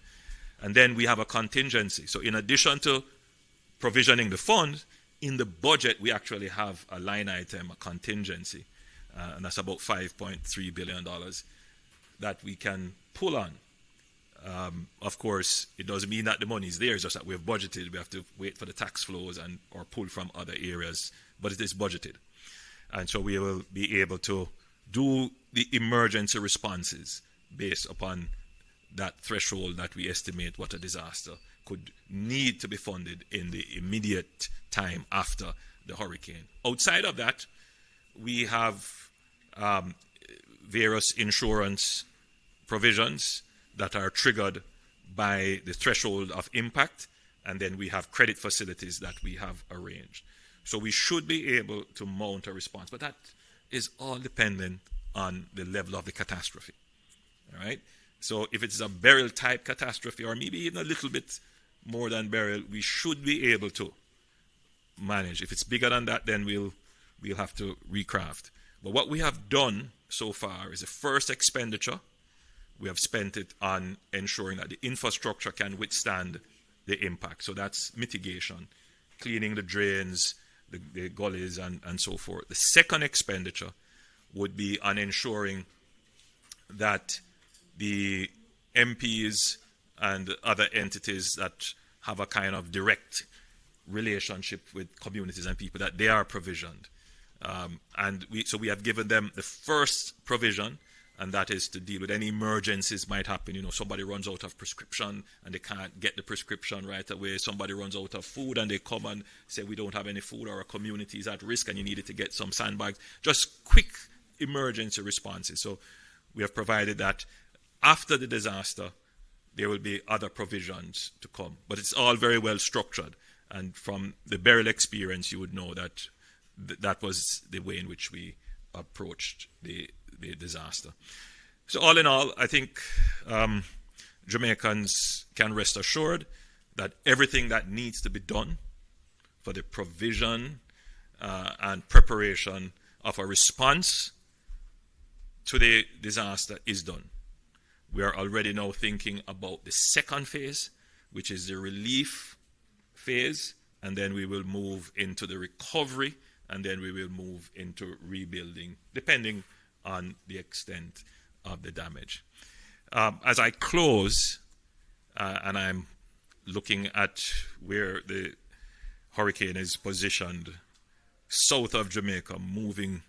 And then we have a contingency. So in addition to provisioning the fund, in the budget we actually have a line item, a contingency, and that's about $5.3 billion that we can pull on. Of course, it doesn't mean that the money is there, it's just that we've budgeted. We have to wait for the tax flows or pull from other areas, but it is budgeted. And so we will be able to do the emergency responses based upon that threshold that we estimate what a disaster could need to be funded in the immediate time after the hurricane. Outside of that, we have various insurance provisions that are triggered by the threshold of impact, and then we have credit facilities that we have arranged. So we should be able to mount a response, but that is all dependent on the level of the catastrophe. All right? So if it's a burial type catastrophe, or maybe even a little bit more than burial, we should be able to manage. If it's bigger than that, then we'll have to recraft. But what we have done so far is the first expenditure. We have spent it on ensuring that the infrastructure can withstand the impact. So that's mitigation, cleaning the drains, the gullies, and so forth. The second expenditure would be on ensuring that the MPs and other entities that have a kind of direct relationship with communities and people, that they are provisioned. So we have given them the first provision, and that is to deal with any emergencies might happen. You know, somebody runs out of prescription and they can't get the prescription right away. Somebody runs out of food and they come and say, we don't have any food, or a community is at risk and you needed to get some sandbags. Just quick emergency responses. So we have provided that. After the disaster, there will be other provisions to come. But it's all very well structured. And from the burial experience, you would know that that was the way in which we approached the disaster. So all in all, I think Jamaicans can rest assured that everything that needs to be done for the provision and preparation of a response to the disaster is done. We are already now thinking about the second phase, which is the relief phase, and then we will move into the recovery, and then we will move into rebuilding, depending on the extent of the damage. As I close, and I'm looking at where the hurricane is positioned south of Jamaica, moving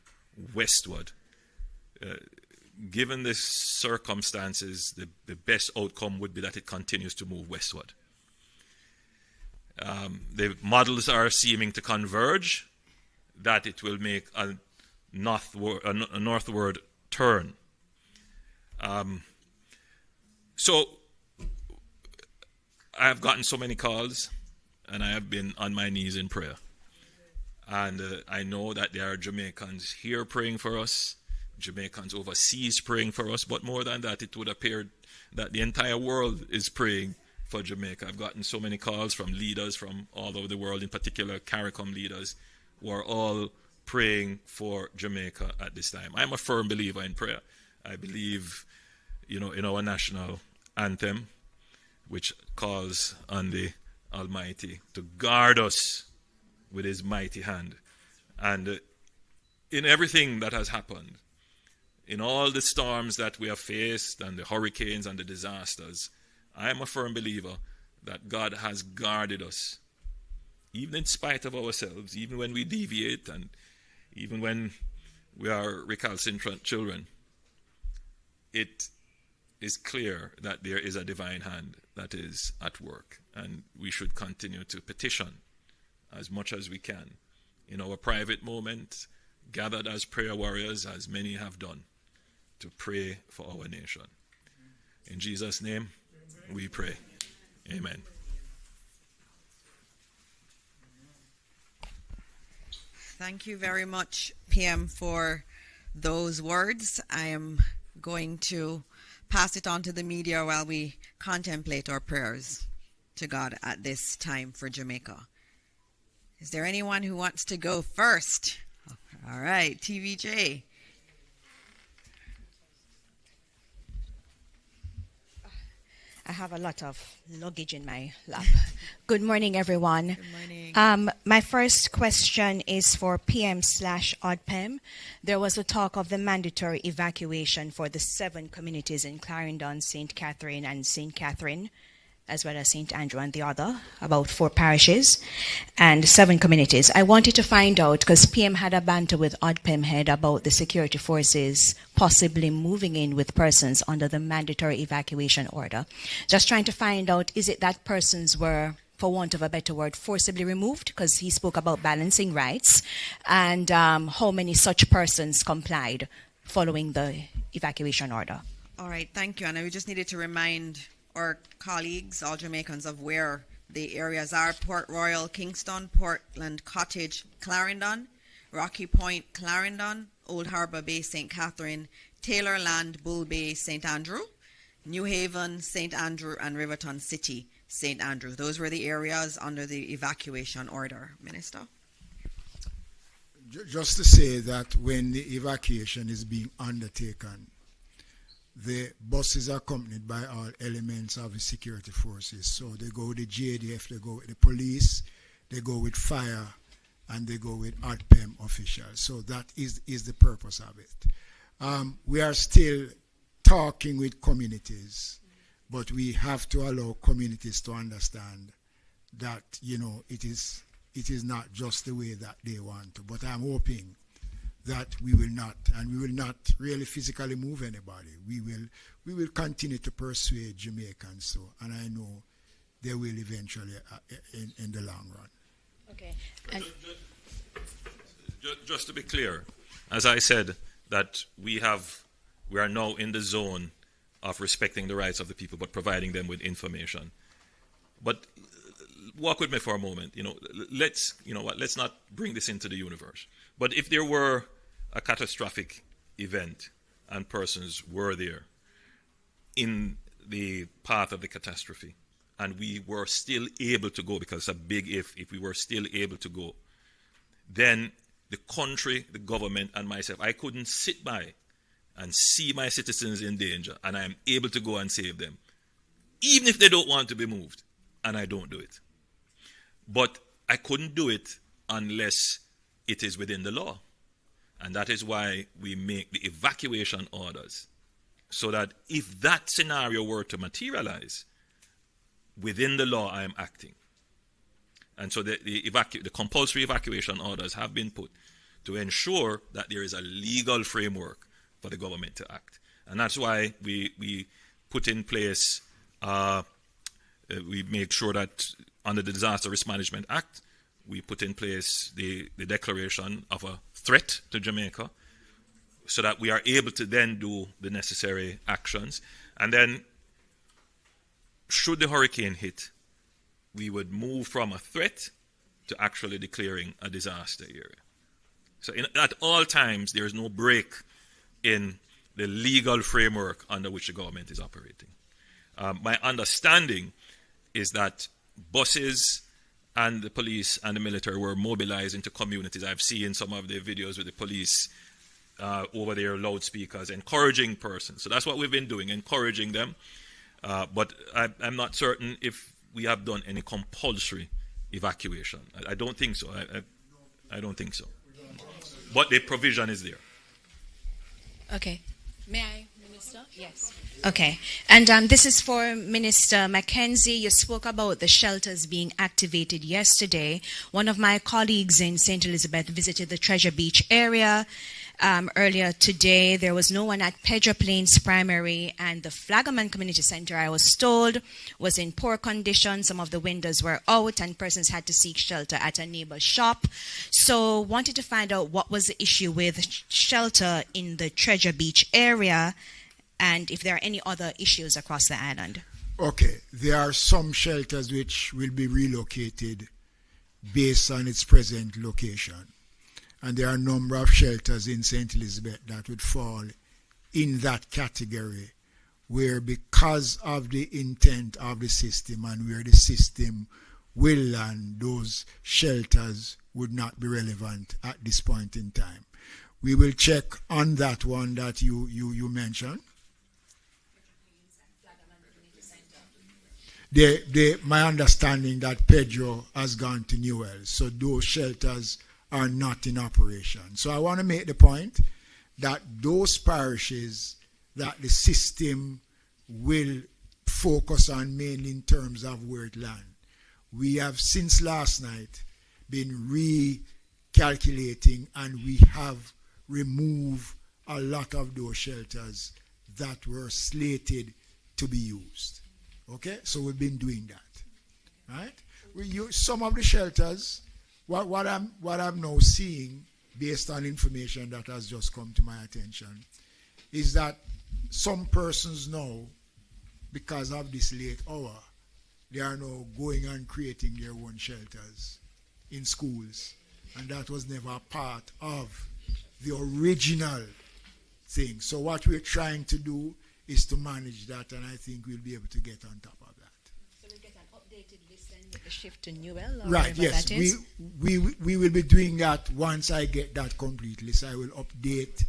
westward, given the circumstances, the best outcome would be that it continues to move westward. The models are seeming to converge that it will make a northward turn. So I have gotten so many calls, and I have been on my knees in prayer. And I know that there are Jamaicans here praying for us, Jamaicans overseas praying for us, but more than that, it would appear that the entire world is praying for Jamaica. I've gotten so many calls from leaders from all over the world, in particular CARICOM leaders, who are all praying for Jamaica at this time. I'm a firm believer in prayer. I believe, in our national anthem, which calls on the Almighty to guard us with his mighty hand. And in everything that has happened, in all the storms that we have faced and the hurricanes and the disasters, I am a firm believer that God has guarded us, even in spite of ourselves, even when we deviate and even when we are recalcitrant children. It is clear that there is a divine hand that is at work, and we should continue to petition as much as we can in our private moment, gathered as prayer warriors, as many have done, to pray for our nation. In Jesus' name, we pray. Amen. Thank you very much, PM, for those words. I am going to pass it on to the media while we contemplate our prayers to God at this time for Jamaica. Is there anyone who wants to go first? All right, TVJ. I have a lot of luggage in my lap. Good morning, everyone. Good morning. My first question is for PM/ODPEM. There was a talk of the mandatory evacuation for the 7 communities in Clarendon, St. Catherine, and St. Catherine, as well as St. Andrew and the other, about 4 parishes and 7 communities. I wanted to find out, because PM had a banter with ODPEM head about the security forces possibly moving in with persons under the mandatory evacuation order. Just trying to find out, is it that persons were, for want of a better word, forcibly removed? Because he spoke about balancing rights. And how many such persons complied following the evacuation order? All right, thank you. And we just needed to remind our colleagues, all Jamaicans, of where the areas are: Port Royal, Kingston, Portland Cottage, Clarendon, Rocky Point, Clarendon, Old Harbour Bay, St. Catherine, Taylorland, Bull Bay, St. Andrew, New Haven, St. Andrew, and Riverton City, St. Andrew. Those were the areas under the evacuation order. Minister? Just to say that when the evacuation is being undertaken, the bus is accompanied by all elements of the security forces. So they go with the JDF, they go with the police, they go with fire, and they go with ODPEM officials. So that is the purpose of it. We are still talking with communities, but we have to allow communities to understand that, it is not just the way that they want to. But I'm hoping that we will not really physically move anybody. We will continue to persuade Jamaicans, and I know they will eventually in the long run. Okay. And just to be clear, as I said, that we are now in the zone of respecting the rights of the people, but providing them with information. But walk with me for a moment. Let's not bring this into the universe. But if there were a catastrophic event and persons were there in the path of the catastrophe, and we were still able to go, because it's a big if we were still able to go, then the country, the government, and myself, I couldn't sit by and see my citizens in danger, and I am able to go and save them, even if they don't want to be moved, and I don't do it. But I couldn't do it unless it is within the law. And that is why we make the evacuation orders, so that if that scenario were to materialize, within the law I am acting. And so the compulsory evacuation orders have been put to ensure that there is a legal framework for the government to act. And that's why we put in place, we make sure that under the Disaster Risk Management Act, we put in place the declaration of a threat to Jamaica, so that we are able to then do the necessary actions. And then, should the hurricane hit, we would move from a threat to actually declaring a disaster area. So at all times, there is no break in the legal framework under which the government is operating. My understanding is that buses and the police and the military were mobilized into communities. I've seen some of the videos with the police over their loudspeakers encouraging persons. So that's what we've been doing, encouraging them. But I'm not certain if we have done any compulsory evacuation. I don't think so. I don't think so. But the provision is there. Okay. May I, Minister? Yes. Okay. And this is for Minister Mackenzie. You spoke about the shelters being activated yesterday. One of my colleagues in St. Elizabeth visited the Treasure Beach area earlier today. There was no one at Pedro Plains Primary, and the Flagaman Community Center, I was told, was in poor condition. Some of the windows were out and persons had to seek shelter at a neighbor's shop. So wanted to find out what was the issue with shelter in the Treasure Beach area and if there are any other issues across the island. Okay, there are some shelters which will be relocated based on its present location. And there are a number of shelters in St. Elizabeth that would fall in that category, where because of the intent of the system and where the system will land, those shelters would not be relevant at this point in time. We will check on that one that you mentioned. My understanding that Pedro has gone to Newell, so those shelters are not in operation. So I want to make the point that those parishes that the system will focus on mainly in terms of where it lands. We have since last night been recalculating, and we have removed a lot of those shelters that were slated to be used. Okay, so we've been doing that, right? We use some of the shelters. What I'm now seeing, based on information that has just come to my attention, is that some persons now, because of this late hour, they are now going and creating their own shelters in schools, and that was never a part of the original thing. So what we're trying to do is to manage that, and I think we'll be able to get on top of that. So we'll get an updated list and make the shift to Newell? Right, yes. That is? We will be doing that once I get that complete list. I will update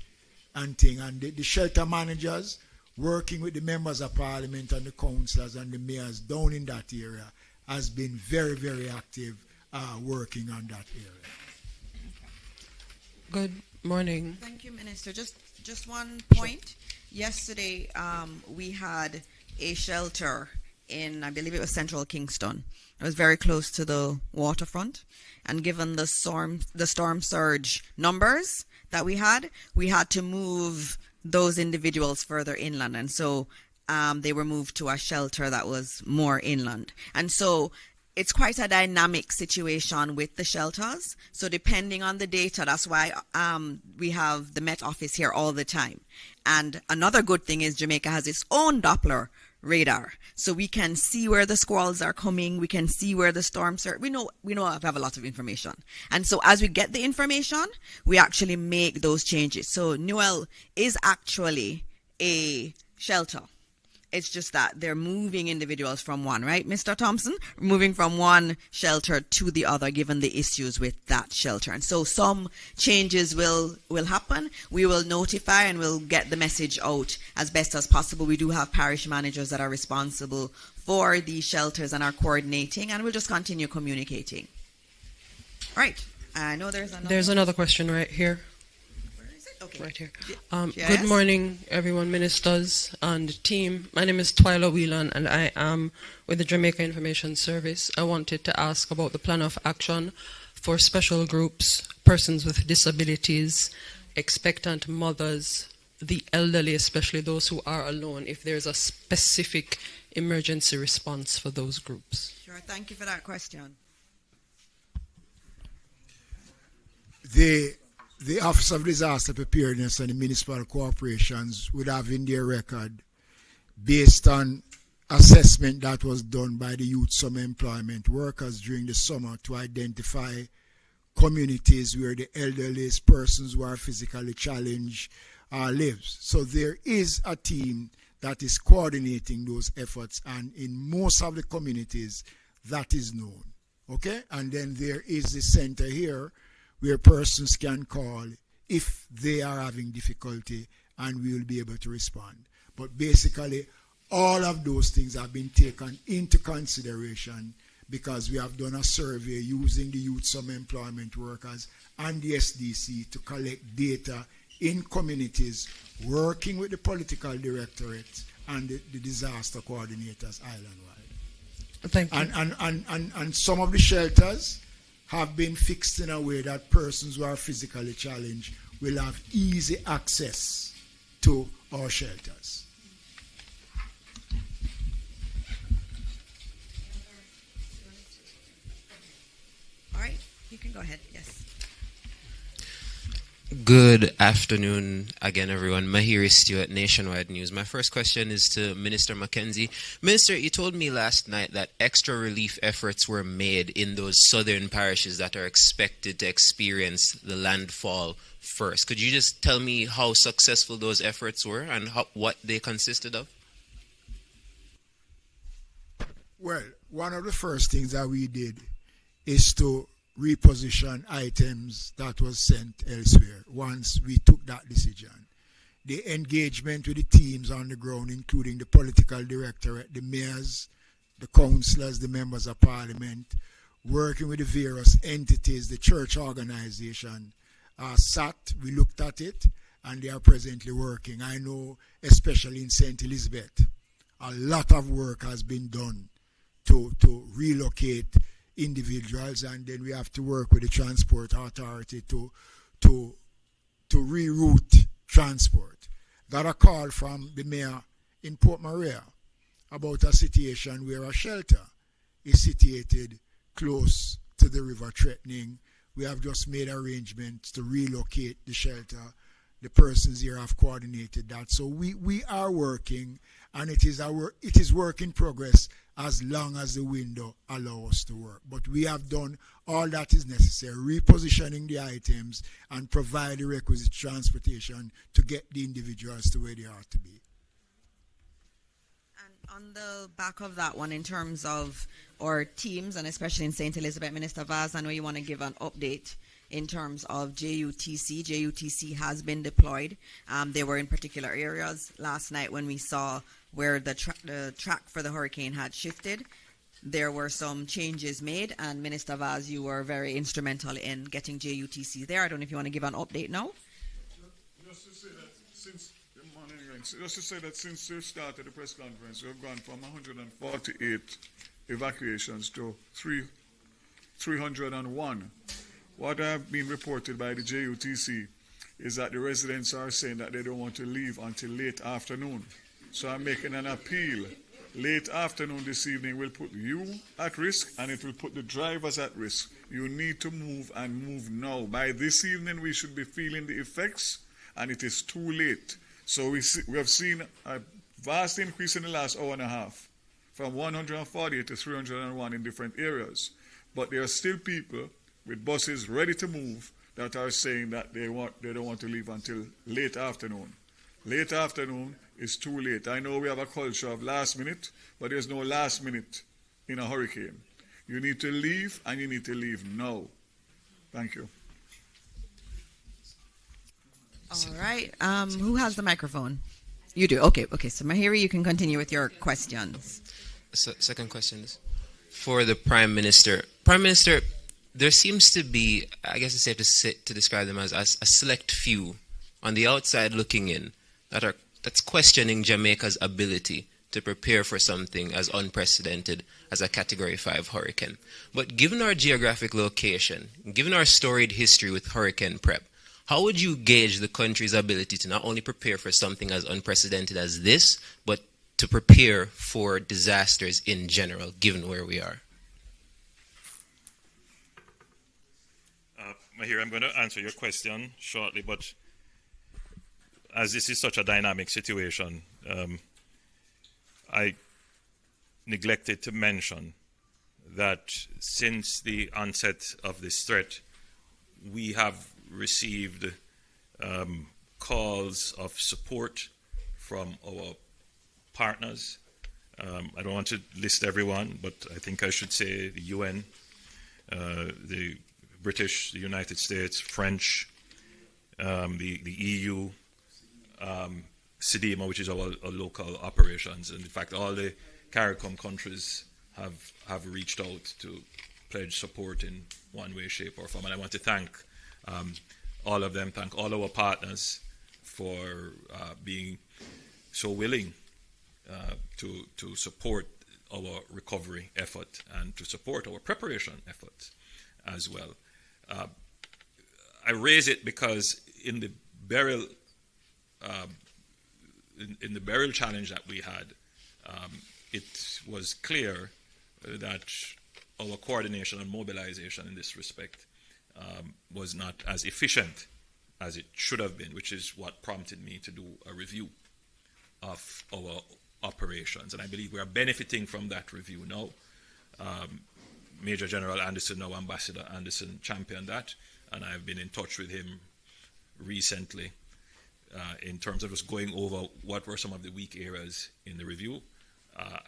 and thing. And the shelter managers, working with the members of parliament and the councillors and the mayors down in that area, has been very, very active working on that area. Good morning. Thank you, Minister. Just one point. Yesterday, we had a shelter in, I believe it was Central Kingston. It was very close to the waterfront. And given the storm surge numbers that we had to move those individuals further inland. And so they were moved to a shelter that was more inland. And so it's quite a dynamic situation with the shelters. So depending on the data, that's why we have the Met Office here all the time. And another good thing is Jamaica has its own Doppler radar. So we can see where the squalls are coming. We can see where the storms are. We know we have a lot of information. And so as we get the information, we actually make those changes. So Newell is actually a shelter. It's just that they're moving individuals from one, right, Mr. Thompson? Moving from one shelter to the other, given the issues with that shelter. And so some changes will happen. We will notify and we'll get the message out as best as possible. We do have parish managers that are responsible for these shelters and are coordinating, and we'll just continue communicating. Right. I know there's another question right here. Okay. Right here. Yes. Good morning, everyone, ministers and team. My name is Twyla Whelan, and I am with the Jamaica Information Service. I wanted to ask about the plan of action for special groups, persons with disabilities, expectant mothers, the elderly, especially those who are alone, if there's a specific emergency response for those groups. Sure. Thank you for that question. the Office of Disaster Preparedness and the municipal corporations would have in their record, based on assessment that was done by the youth summer employment workers during the summer, to identify communities where the elderly persons who are physically challenged lives. So there is a team that is coordinating those efforts, and in most of the communities that is known. Okay? And then there is the center here where persons can call if they are having difficulty, and we will be able to respond. But basically, all of those things have been taken into consideration because we have done a survey using the youth summer employment workers and the SDC to collect data in communities, working with the political directorates and the disaster coordinators island-wide. Thank you. And some of the shelters have been fixed in a way that persons who are physically challenged will have easy access to our shelters. All right, you can go ahead. Yes. Good afternoon again, everyone. Mahiri Stewart, Nationwide News. My first question is to Minister Mackenzie. Minister, you told me last night that extra relief efforts were made in those southern parishes that are expected to experience the landfall first. Could you just tell me how successful those efforts were and what they consisted of? Well, one of the first things that we did is to reposition items that was sent elsewhere once we took that decision. The engagement with the teams on the ground, including the political directorate, the mayors, the councillors, the members of parliament, working with the various entities, the church organization, we looked at it, and they are presently working. I know, especially in St. Elizabeth, a lot of work has been done to relocate individuals, and then we have to work with the transport authority to reroute transport. Got a call from the mayor in Port Maria about a situation where a shelter is situated close to the river threatening. We have just made arrangements to relocate the shelter. The persons here have coordinated that. So we are working, and it is work in progress as long as the window allows us to work. But we have done all that is necessary, repositioning the items and provide the requisite transportation to get the individuals to where they are to be. And on the back of that one, in terms of our teams, and especially in St. Elizabeth, Minister Vaz, I know you want to give an update in terms of JUTC. JUTC has been deployed. They were in particular areas last night when we saw where the track for the hurricane had shifted. There were some changes made, and Minister Vaz, you were very instrumental in getting JUTC there. I don't know if you want to give an update now. Just to say that since we started the press conference, we have gone from 148 evacuations to 301. What have been reported by the JUTC is that the residents are saying that they don't want to leave until late afternoon. So I'm making an appeal. Late afternoon this evening will put you at risk, and it will put the drivers at risk. You need to move, and move now. By this evening we should be feeling the effects, and it is too late. So we have seen a vast increase in the last hour and a half, from 148 to 301 in different areas. But there are still people with buses ready to move that are saying that they don't want to leave until late afternoon. Late afternoon is too late. I know we have a culture of last minute, but there's no last minute in a hurricane. You need to leave, and you need to leave now. Thank you. All right. Who has the microphone? You do. Okay. So Mahiri, you can continue with your questions. So, second question is for the Prime Minister. Prime Minister, there seems to be, I guess it's safe to describe them as a select few on the outside looking in that's questioning Jamaica's ability to prepare for something as unprecedented as a Category 5 hurricane. But given our geographic location, given our storied history with hurricane prep, how would you gauge the country's ability to not only prepare for something as unprecedented as this, but to prepare for disasters in general, given where we are? Mahir, I'm going to answer your question shortly, but as this is such a dynamic situation, I neglected to mention that since the onset of this threat, we have received calls of support from our partners. I don't want to list everyone, but I think I should say the UN, the British, the United States, French, the EU, CDMA, which is our local operations. And in fact, all the CARICOM countries have reached out to pledge support in one way, shape, or form. And I want to thank all of them, thank all our partners for being so willing to support our recovery effort and to support our preparation efforts as well. I raise it because in the burial in the burial challenge that we had, it was clear that our coordination and mobilization in this respect was not as efficient as it should have been, which is what prompted me to do a review of our operations. And I believe we are benefiting from that review now. Major General Anderson, now Ambassador Anderson, championed that, and I've been in touch with him recently in terms of just going over what were some of the weak areas in the review.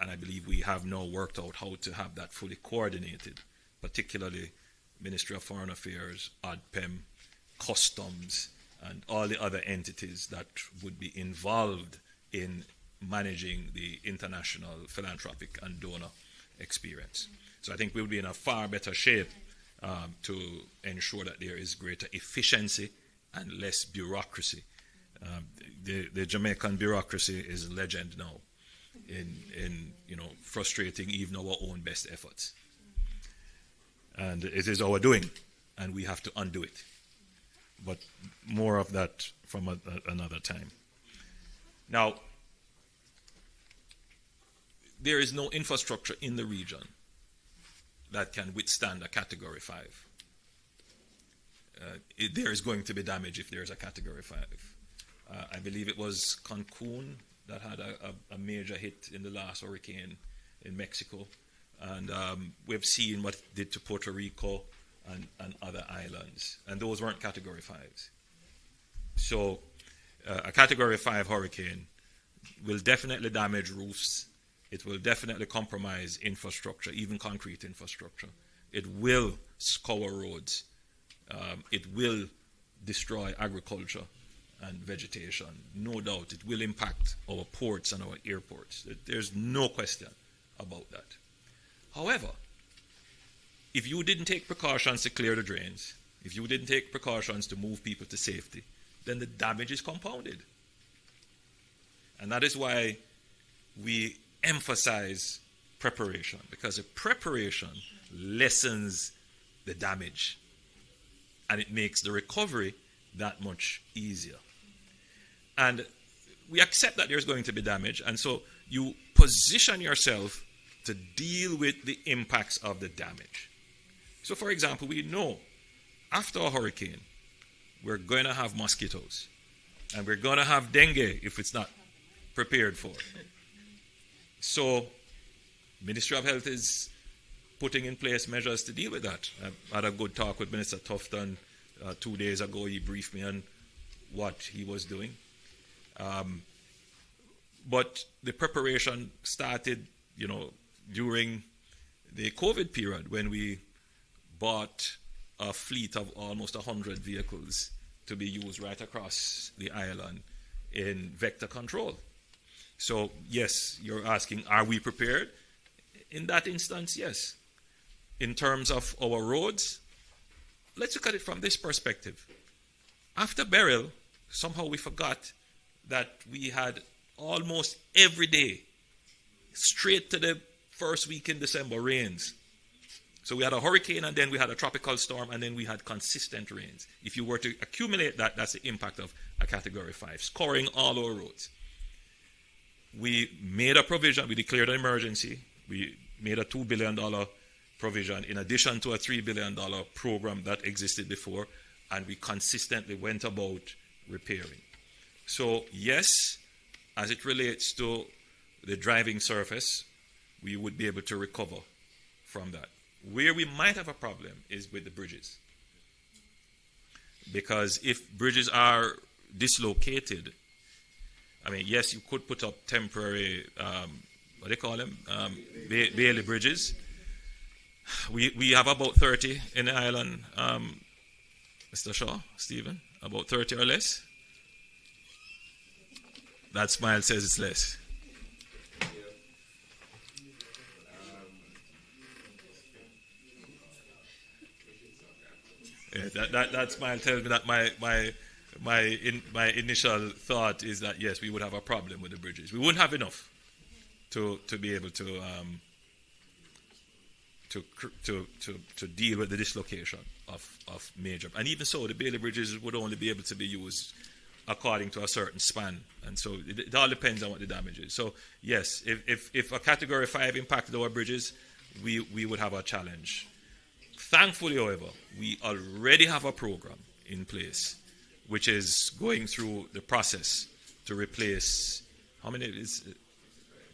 And I believe we have now worked out how to have that fully coordinated, particularly Ministry of Foreign Affairs, ODPEM, Customs, and all the other entities that would be involved in managing the international philanthropic and donor experience. So I think we'll be in a far better shape to ensure that there is greater efficiency and less bureaucracy. The Jamaican bureaucracy is legend now in frustrating even our own best efforts. And it is our doing, and we have to undo it. But more of that from another time. Now, there is no infrastructure in the region that can withstand a Category 5. There is going to be damage if there is a Category 5. I believe it was Cancun that had a major hit in the last hurricane in Mexico. And we've seen what it did to Puerto Rico and other islands. And those weren't Category 5s. So a Category 5 hurricane will definitely damage roofs. It will definitely compromise infrastructure, even concrete infrastructure. It will scour roads. It will destroy agriculture and vegetation. No doubt it will impact our ports and our airports. There's no question about that. However, if you didn't take precautions to clear the drains, if you didn't take precautions to move people to safety, then the damage is compounded. And that is why we emphasize preparation, because the preparation lessens the damage and it makes the recovery that much easier. And we accept that there's going to be damage, and so you position yourself to deal with the impacts of the damage. So, for example, we know after a hurricane, we're going to have mosquitoes, and we're going to have dengue if it's not prepared for. So, Ministry of Health is putting in place measures to deal with that. I had a good talk with Minister Tufton 2 days ago. He briefed me on what he was doing. But the preparation started, during the COVID period when we bought a fleet of almost 100 vehicles to be used right across the island in vector control. So, yes, you're asking, are we prepared? In that instance, yes. In terms of our roads, let's look at it from this perspective. After Beryl, somehow we forgot that we had almost every day, straight to the first week in December, rains. So we had a hurricane, and then we had a tropical storm, and then we had consistent rains. If you were to accumulate that, that's the impact of a Category 5, scoring all our roads. We made a provision, we declared an emergency, we made a $2 billion provision in addition to a $3 billion program that existed before, and we consistently went about repairing. So yes, as it relates to the driving surface, we would be able to recover from that. Where we might have a problem is with the bridges. Because if bridges are dislocated, I mean, yes, you could put up temporary, what do they call them? Bailey bridges. We have about 30 in the island, Mr. Shaw, Stephen, about 30 or less. That smile says it's less. Yeah, that smile tells me that my initial thought is that yes, we would have a problem with the bridges. We wouldn't have enough to be able to deal with the dislocation of major. And even so, the Bailey bridges would only be able to be used according to a certain span, and so it all depends on what the damage is. So yes, if a Category 5 impacted our bridges, we would have a challenge. Thankfully, however, we already have a program in place which is going through the process to replace, how many is it?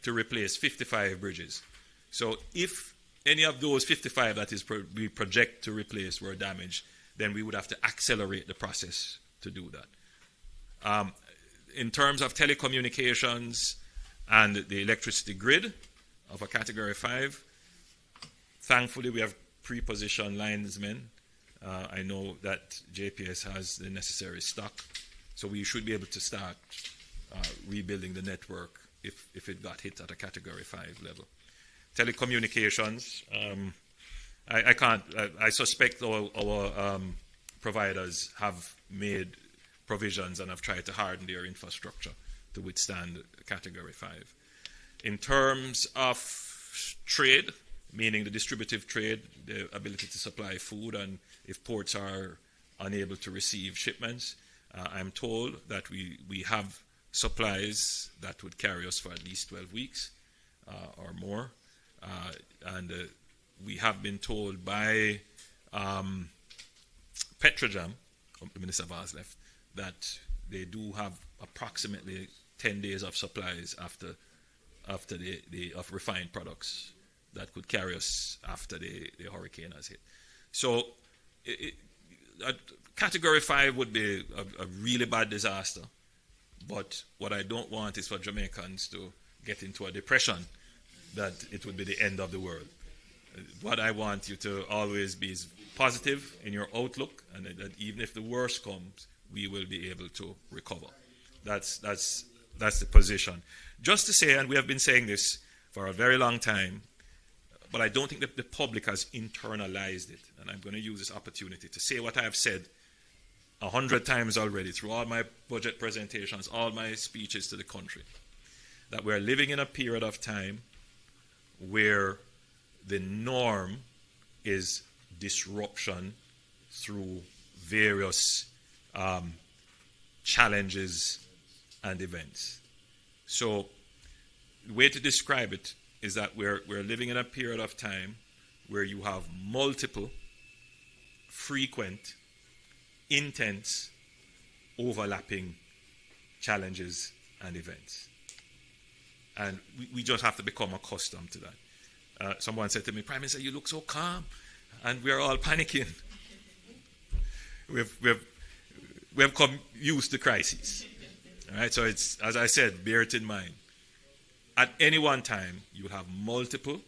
To replace 55 bridges. So if any of those 55 that is we project to replace were damaged, then we would have to accelerate the process to do that. In terms of telecommunications and the electricity grid of a Category 5, thankfully we have pre-positioned linesmen. I know that JPS has the necessary stock, so we should be able to start rebuilding the network if it got hit at a Category 5 level. Telecommunications, I suspect our providers have made provisions and have tried to harden their infrastructure to withstand Category 5. In terms of trade, meaning the distributive trade, the ability to supply food, and if ports are unable to receive shipments, I'm told that we have supplies that would carry us for at least 12 weeks or more. And we have been told by Petrojam, Minister Vaz left, that they do have approximately 10 days of supplies after of refined products that could carry us after the hurricane has hit. So Category 5 would be a really bad disaster, but what I don't want is for Jamaicans to get into a depression that it would be the end of the world. What I want you to always be is positive in your outlook, and that even if the worst comes, we will be able to recover. That's the position. Just to say, and we have been saying this for a very long time, but I don't think that the public has internalized it. And I'm going to use this opportunity to say what I have said 100 times already through all my budget presentations, all my speeches to the country, that we're living in a period of time where the norm is disruption through various challenges and events. So the way to describe it is that we're living in a period of time where you have multiple, frequent, intense, overlapping challenges and events. And we just have to become accustomed to that. Someone said to me, Prime Minister, you look so calm, and we're all panicking. We've come used to crises. All right, so it's, as I said, bear it in mind. At any one time, you have multiple,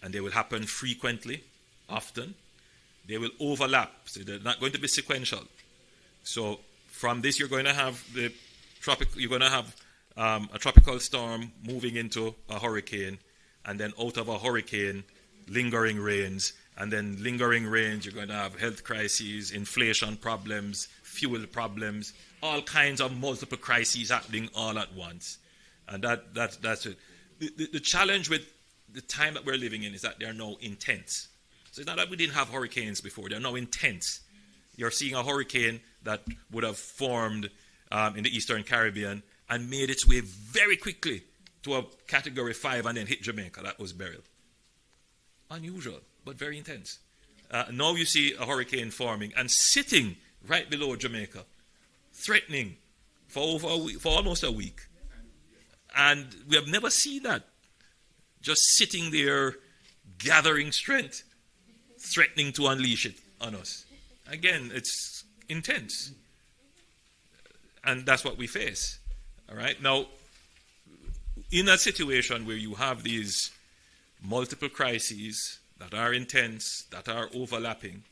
and they will happen frequently, often. They will overlap, so they're not going to be sequential. So from this, you're going to have a tropical storm moving into a hurricane, and then out of a hurricane, lingering rains, and then lingering rains, you're going to have health crises, inflation problems, fuel problems, all kinds of multiple crises happening all at once. And that's it. The challenge with the time that we're living in is that they're now intense. So it's not that we didn't have hurricanes before, they're now intense. You're seeing a hurricane that would have formed in the Eastern Caribbean and made its way very quickly to a Category 5 and then hit Jamaica. That was Beryl. Unusual, but very intense. Now you see a hurricane forming and sitting right below Jamaica, threatening for almost a week. And we have never seen that. Just sitting there, gathering strength, threatening to unleash it on us. Again, it's intense. And that's what we face. All right? Now, in a situation where you have these multiple crises that are intense, that are overlapping,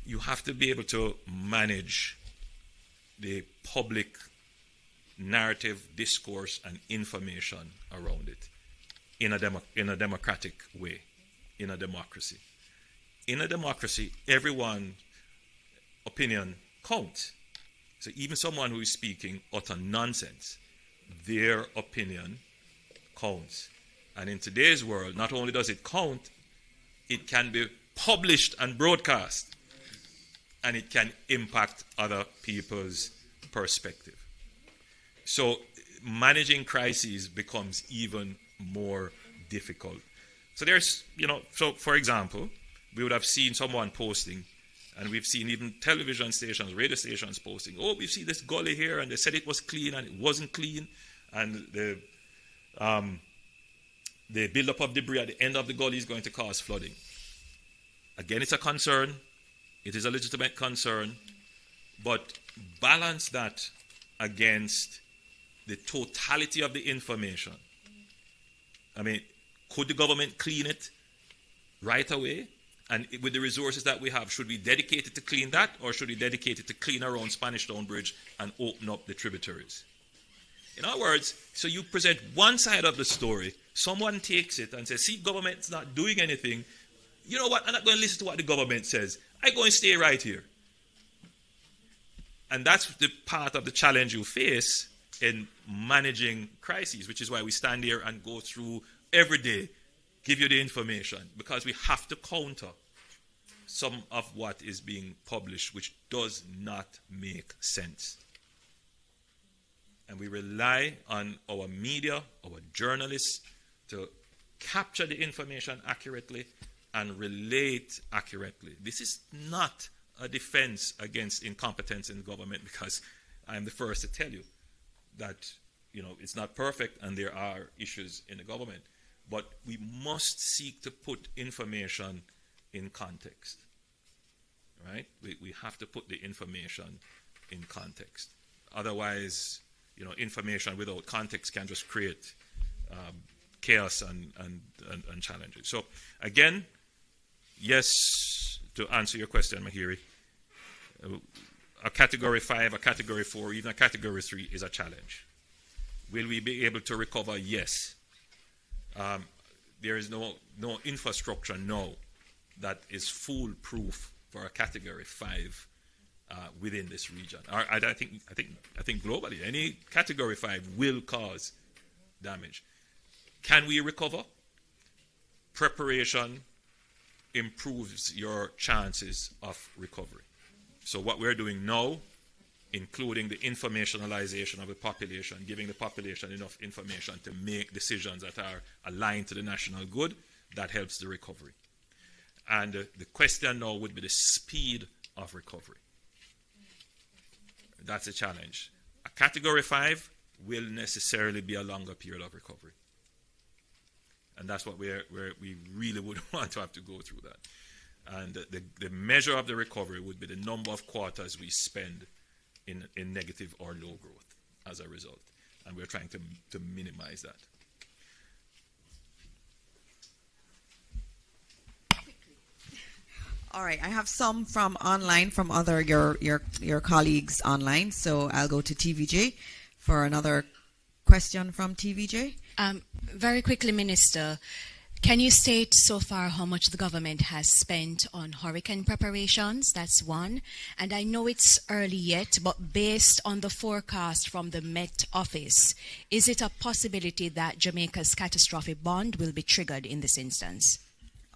you have to be able to manage the public narrative, discourse, and information around it in a democratic way, in a democracy. In a democracy, everyone's opinion counts. So even someone who is speaking utter nonsense, their opinion counts. And in today's world, not only does it count, it can be published and broadcast. And it can impact other people's perspective. So managing crises becomes even more difficult. So there's, so for example, we would have seen someone posting, and we've seen even television stations, radio stations posting, oh, we've seen this gully here, and they said it was clean, and it wasn't clean, and the buildup of debris at the end of the gully is going to cause flooding. Again, it's a concern. It is a legitimate concern, but balance that against the totality of the information. I mean, could the government clean it right away? And with the resources that we have, should we dedicate it to clean that, or should we dedicate it to clean our own Spanish Town Bridge and open up the tributaries? In other words, so you present one side of the story, someone takes it and says, see, government's not doing anything. You know what? I'm not going to listen to what the government says. I'm going to stay right here. And that's the part of the challenge you face in managing crises, which is why we stand here and go through every day, give you the information, because we have to counter some of what is being published, which does not make sense. And we rely on our media, our journalists, to capture the information accurately and relate accurately. This is not a defense against incompetence in government, because I'm the first to tell you that it's not perfect and there are issues in the government. But we must seek to put information in context. Right? We have to put the information in context. Otherwise, information without context can just create chaos and challenges. So again, yes, to answer your question, Mahiri, a category 5, a category 4, even a category 3 is a challenge. Will we be able to recover? Yes. There is no infrastructure now that is foolproof for a category 5 within this region. I think globally, any category 5 will cause damage. Can we recover? Preparation improves your chances of recovery. So what we're doing now, including the informationalization of the population, giving the population enough information to make decisions that are aligned to the national good, that helps the recovery. And the question now would be the speed of recovery. That's a challenge. A category 5 will necessarily be a longer period of recovery. And that's what we really would want to have to go through that. And the measure of the recovery would be the number of quarters we spend in negative or low growth as a result. And we're trying to minimize that. All right, I have some from online, from other your colleagues online. So I'll go to TVJ for another question from TVJ. Very quickly, Minister, can you state so far how much the government has spent on hurricane preparations? That's one. And I know it's early yet, but based on the forecast from the Met Office, is it a possibility that Jamaica's catastrophic bond will be triggered in this instance?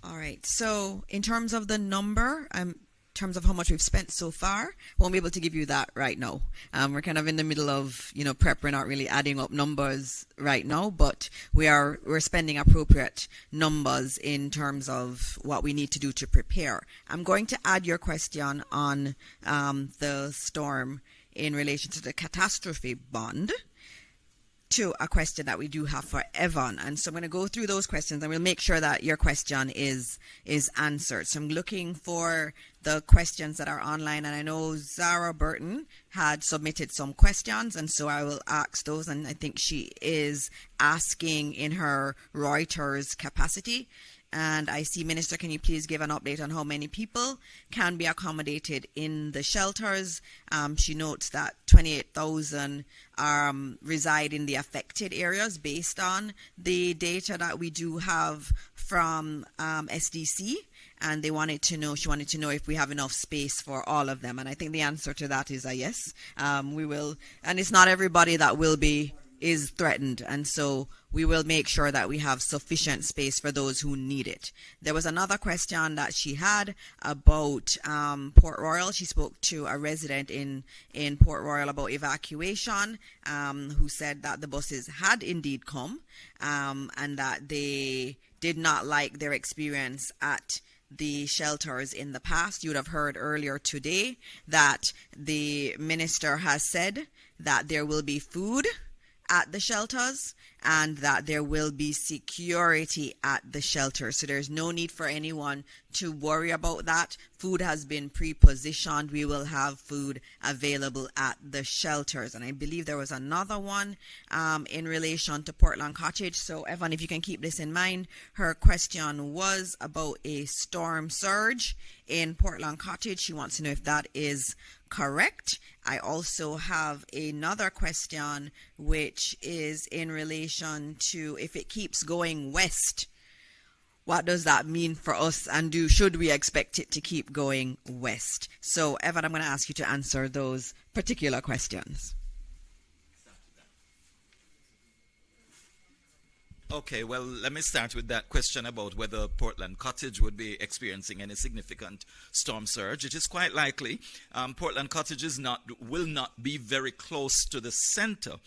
All right. So in terms of the number, terms of how much we've spent so far, won't be able to give you that right now. We're kind of in the middle of, prep. We're not really adding up numbers right now, but we're spending appropriate numbers in terms of what we need to do to prepare. I'm going to add your question on the storm in relation to the catastrophe bond to a question that we do have for Evan. And so I'm going to go through those questions and we'll make sure that your question is answered. So I'm looking for the questions that are online, and I know Zara Burton had submitted some questions, and so I will ask those, and I think she is asking in her Reuters capacity. And I see, Minister, can you please give an update on how many people can be accommodated in the shelters? She notes that 28,000 reside in the affected areas based on the data that we do have from SDC. And she wanted to know if we have enough space for all of them. And I think the answer to that is a yes. We will, and it's not everybody that is threatened, and so we will make sure that we have sufficient space for those who need it. There was another question that she had about Port Royal. She spoke to a resident in Port Royal about evacuation, who said that the buses had indeed come, and that they did not like their experience at the shelters in the past. You would have heard earlier today that the minister has said that there will be food at the shelters and that there will be security at the shelter. So there's no need for anyone to worry about that. Food has been pre-positioned. We will have food available at the shelters. And I believe there was another one in relation to Portland Cottage. So Evan, if you can keep this in mind, her question was about a storm surge in Portland Cottage. She wants to know if that is correct. I also have another question, which is in relation to if it keeps going west, what does that mean for us, and should we expect it to keep going west? So Evan, I'm going to ask you to answer those particular questions. Okay, well, let me start with that question about whether Portland Cottage would be experiencing any significant storm surge. It is quite likely. Portland Cottage will not be very close to the center,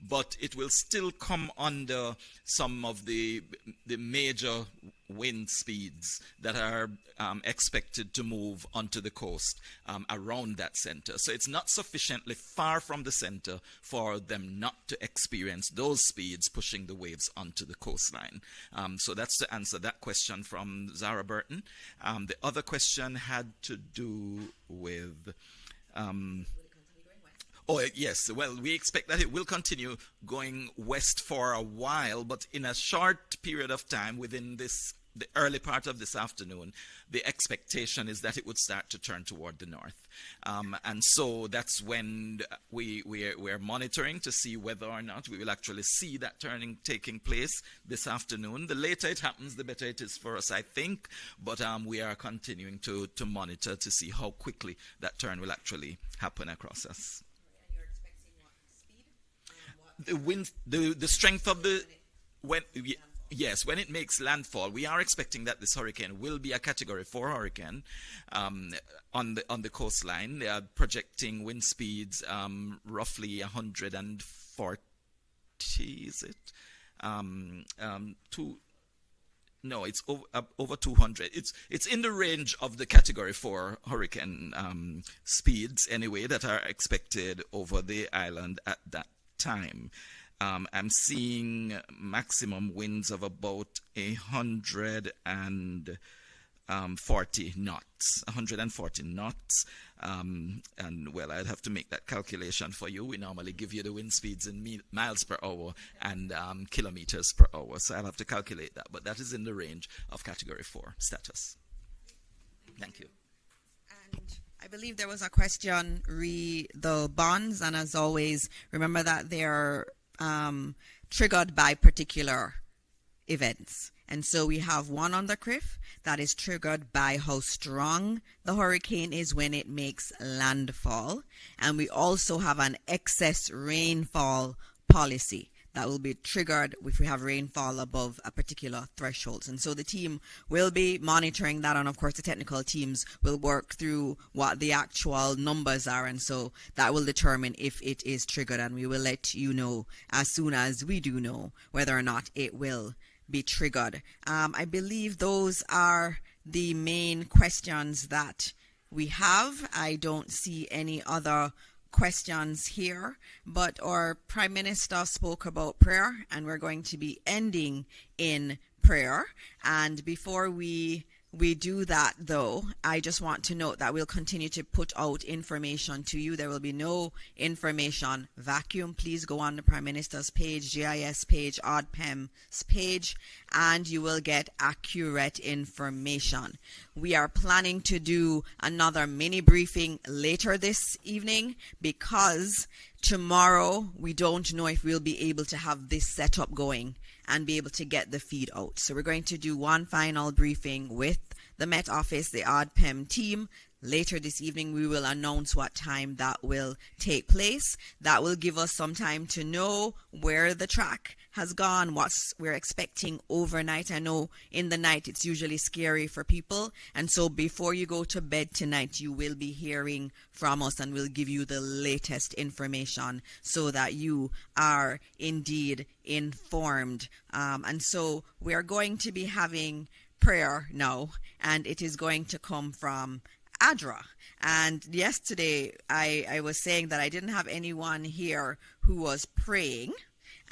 but it will still come under some of the major wind speeds that are expected to move onto the coast around that center. So it's not sufficiently far from the center for them not to experience those speeds pushing the waves onto the coastline. So that's to answer that question from Zara Burton. The other question had to do with... Oh, yes. Well, we expect that it will continue going west for a while, but in a short period of time, within the early part of this afternoon, the expectation is that it would start to turn toward the north. And so that's when we're monitoring to see whether or not we will actually see that turning taking place this afternoon. The later it happens, the better it is for us, I think. But we are continuing to monitor to see how quickly that turn will actually happen across us. The wind, the strength of yes, when it makes landfall, we are expecting that this hurricane will be a Category 4 hurricane on the coastline. They are projecting wind speeds roughly 140. Is it? No, it's over 200. It's in the range of the Category 4 hurricane speeds anyway that are expected over the island at that time. I'm seeing maximum winds of about 140 knots. 140 knots. And well, I'd have to make that calculation for you. We normally give you the wind speeds in miles per hour and kilometers per hour. So I'll have to calculate that. But that is in the range of Category 4 status. Thank you. And I believe there was a question re the bonds, and as always, remember that they're triggered by particular events. And so we have one on the CRIF that is triggered by how strong the hurricane is when it makes landfall. And we also have an excess rainfall policy that will be triggered if we have rainfall above a particular threshold. And so the team will be monitoring that, and of course the technical teams will work through what the actual numbers are, and so that will determine if it is triggered, and we will let you know as soon as we do know whether or not it will be triggered. I believe those are the main questions that we have. I don't see any other questions here, but our Prime Minister spoke about prayer, and we're going to be ending in prayer. And before we do that, though, I just want to note that we'll continue to put out information to you. There will be no information vacuum. Please go on the Prime Minister's page, GIS page, ODPEM's page, and you will get accurate information. We are planning to do another mini briefing later this evening because tomorrow we don't know if we'll be able to have this setup going and be able to get the feed out. So we're going to do one final briefing with the Met Office, the ODPEM team. Later this evening, we will announce what time that will take place. That will give us some time to know where the track has gone, what we're expecting overnight. I know in the night it's usually scary for people, and so before you go to bed tonight, you will be hearing from us, and we'll give you the latest information so that you are indeed informed. And so we are going to be having prayer now, and it is going to come from ADRA. And yesterday I was saying that I didn't have anyone here who was praying,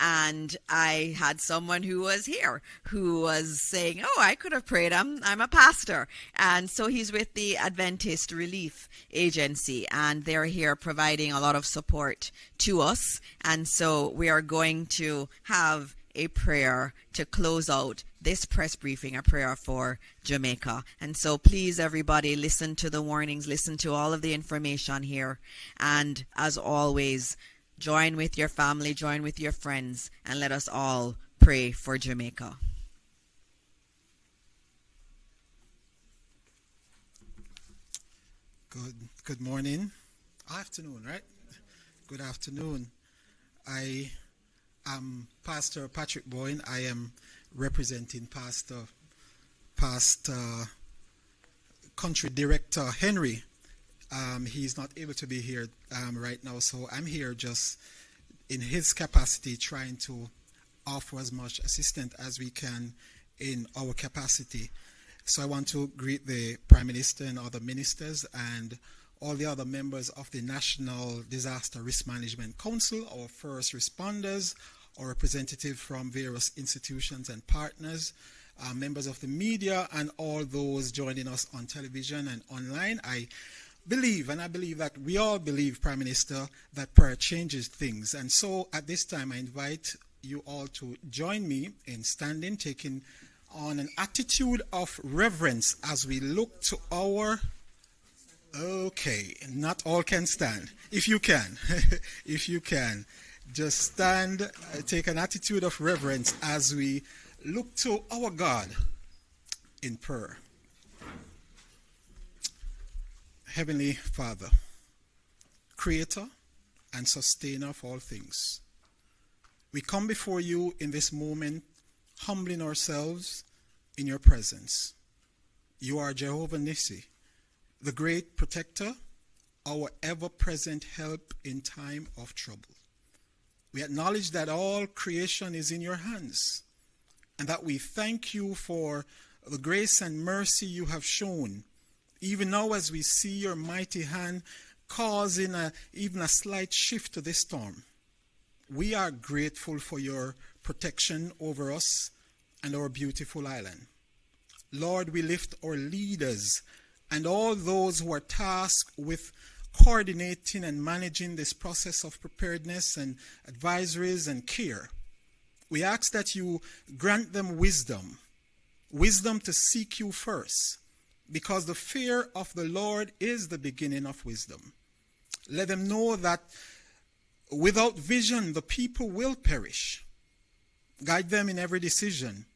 and I had someone who was here who was saying, oh, I could have prayed, I'm a pastor. And so he's with the Adventist Relief Agency, and they're here providing a lot of support to us. And so we are going to have a prayer to close out this press briefing, a prayer for Jamaica. And so please, everybody, listen to the warnings, listen to all of the information here, and as always, join with your family, join with your friends, and let us all pray for Jamaica. Good morning. Afternoon, right? Good afternoon. I am Pastor Patrick Boyne. I am representing Pastor Country Director Henry. He's not able to be here right now, so I'm here just in his capacity trying to offer as much assistance as we can in our capacity. So I want to greet the Prime Minister and other ministers and all the other members of the National Disaster Risk Management Council, our first responders, our representatives from various institutions and partners, members of the media, and all those joining us on television and online. I believe that we all believe, Prime Minister, that prayer changes things. And so at this time, I invite you all to join me in standing, taking on an attitude of reverence as we look to our... Okay, not all can stand. If you can, if you can, just stand, take an attitude of reverence as we look to our God in prayer. Heavenly Father, Creator and Sustainer of all things, we come before you in this moment, humbling ourselves in your presence. You are Jehovah Nissi, the great protector, our ever-present help in time of trouble. We acknowledge that all creation is in your hands, and that we thank you for the grace and mercy you have shown, even now as we see your mighty hand causing even a slight shift to this storm. We are grateful for your protection over us and our beautiful island. Lord, we lift our leaders and all those who are tasked with coordinating and managing this process of preparedness and advisories and care. We ask that you grant them wisdom to seek you first, because the fear of the Lord is the beginning of wisdom. Let them know that without vision, the people will perish. Guide them in every decision,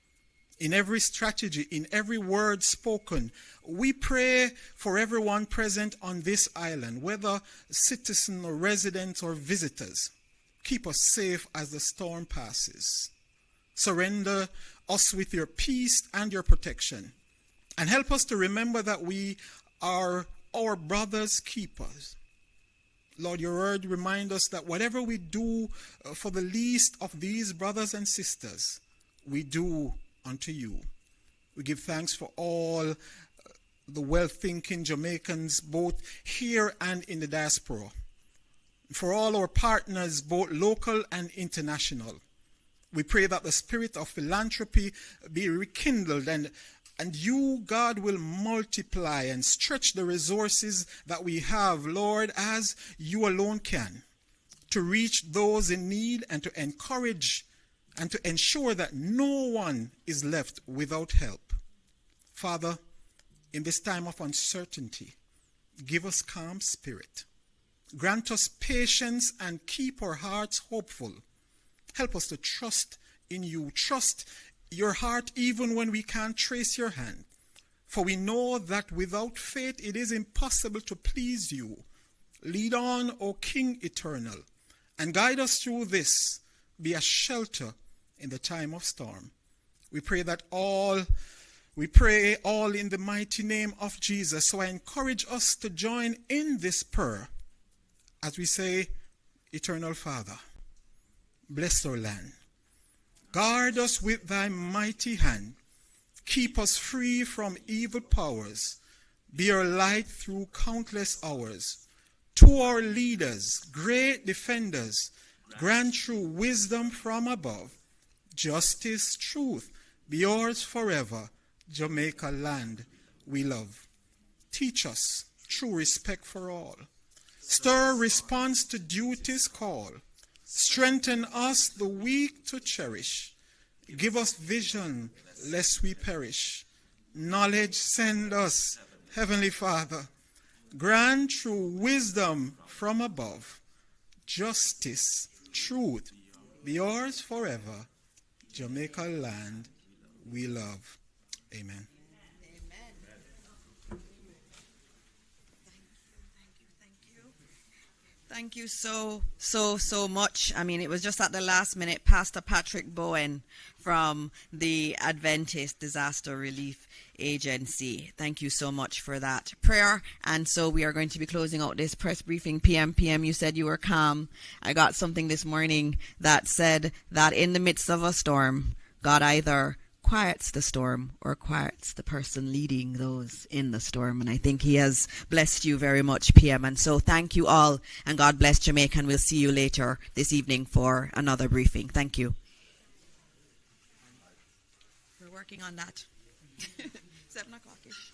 in every strategy, in every word spoken. We pray for everyone present on this island, whether citizen or resident or visitors. Keep us safe as the storm passes. Surrender us with your peace and your protection. And help us to remember that we are our brother's keepers. Lord, your word reminds us that whatever we do for the least of these brothers and sisters, we do unto you. We give thanks for all the well-thinking Jamaicans, both here and in the diaspora. For all our partners, both local and international. We pray that the spirit of philanthropy be rekindled and you, God, will multiply and stretch the resources that we have, Lord, as you alone can, to reach those in need and to encourage and to ensure that no one is left without help. Father, in this time of uncertainty, give us calm spirit. Grant us patience and keep our hearts hopeful. Help us to trust in you. Trust your heart even when we can't trace your hand. For we know that without faith it is impossible to please you. Lead on, O King eternal, and guide us through this. Be a shelter in the time of storm. We pray all in the mighty name of Jesus. So I encourage us to join in this prayer as we say, Eternal Father, bless our land. Guard us with thy mighty hand. Keep us free from evil powers. Be our light through countless hours. To our leaders, great defenders, grant true wisdom from above. Justice, truth, be yours forever. Jamaica land we love. Teach us true respect for all. Stir response to duty's call. Strengthen us the weak to cherish. Give us vision lest we perish. Knowledge send us, Heavenly Father. Grant true wisdom from above. Justice, truth, be yours forever. Jamaica land we love. Amen. Thank you so much. I mean, it was just at the last minute, Pastor Patrick Bowen from the Adventist Disaster Relief Agency. Thank you so much for that prayer. And so we are going to be closing out this press briefing. PM, you said you were calm. I got something this morning that said that in the midst of a storm, God either quiets the storm or quiets the person leading those in the storm. And I think he has blessed you very much, PM. And so thank you all, and God bless Jamaica, and we'll see you later this evening for another briefing. Thank you. We're working on that. 7 o'clock-ish.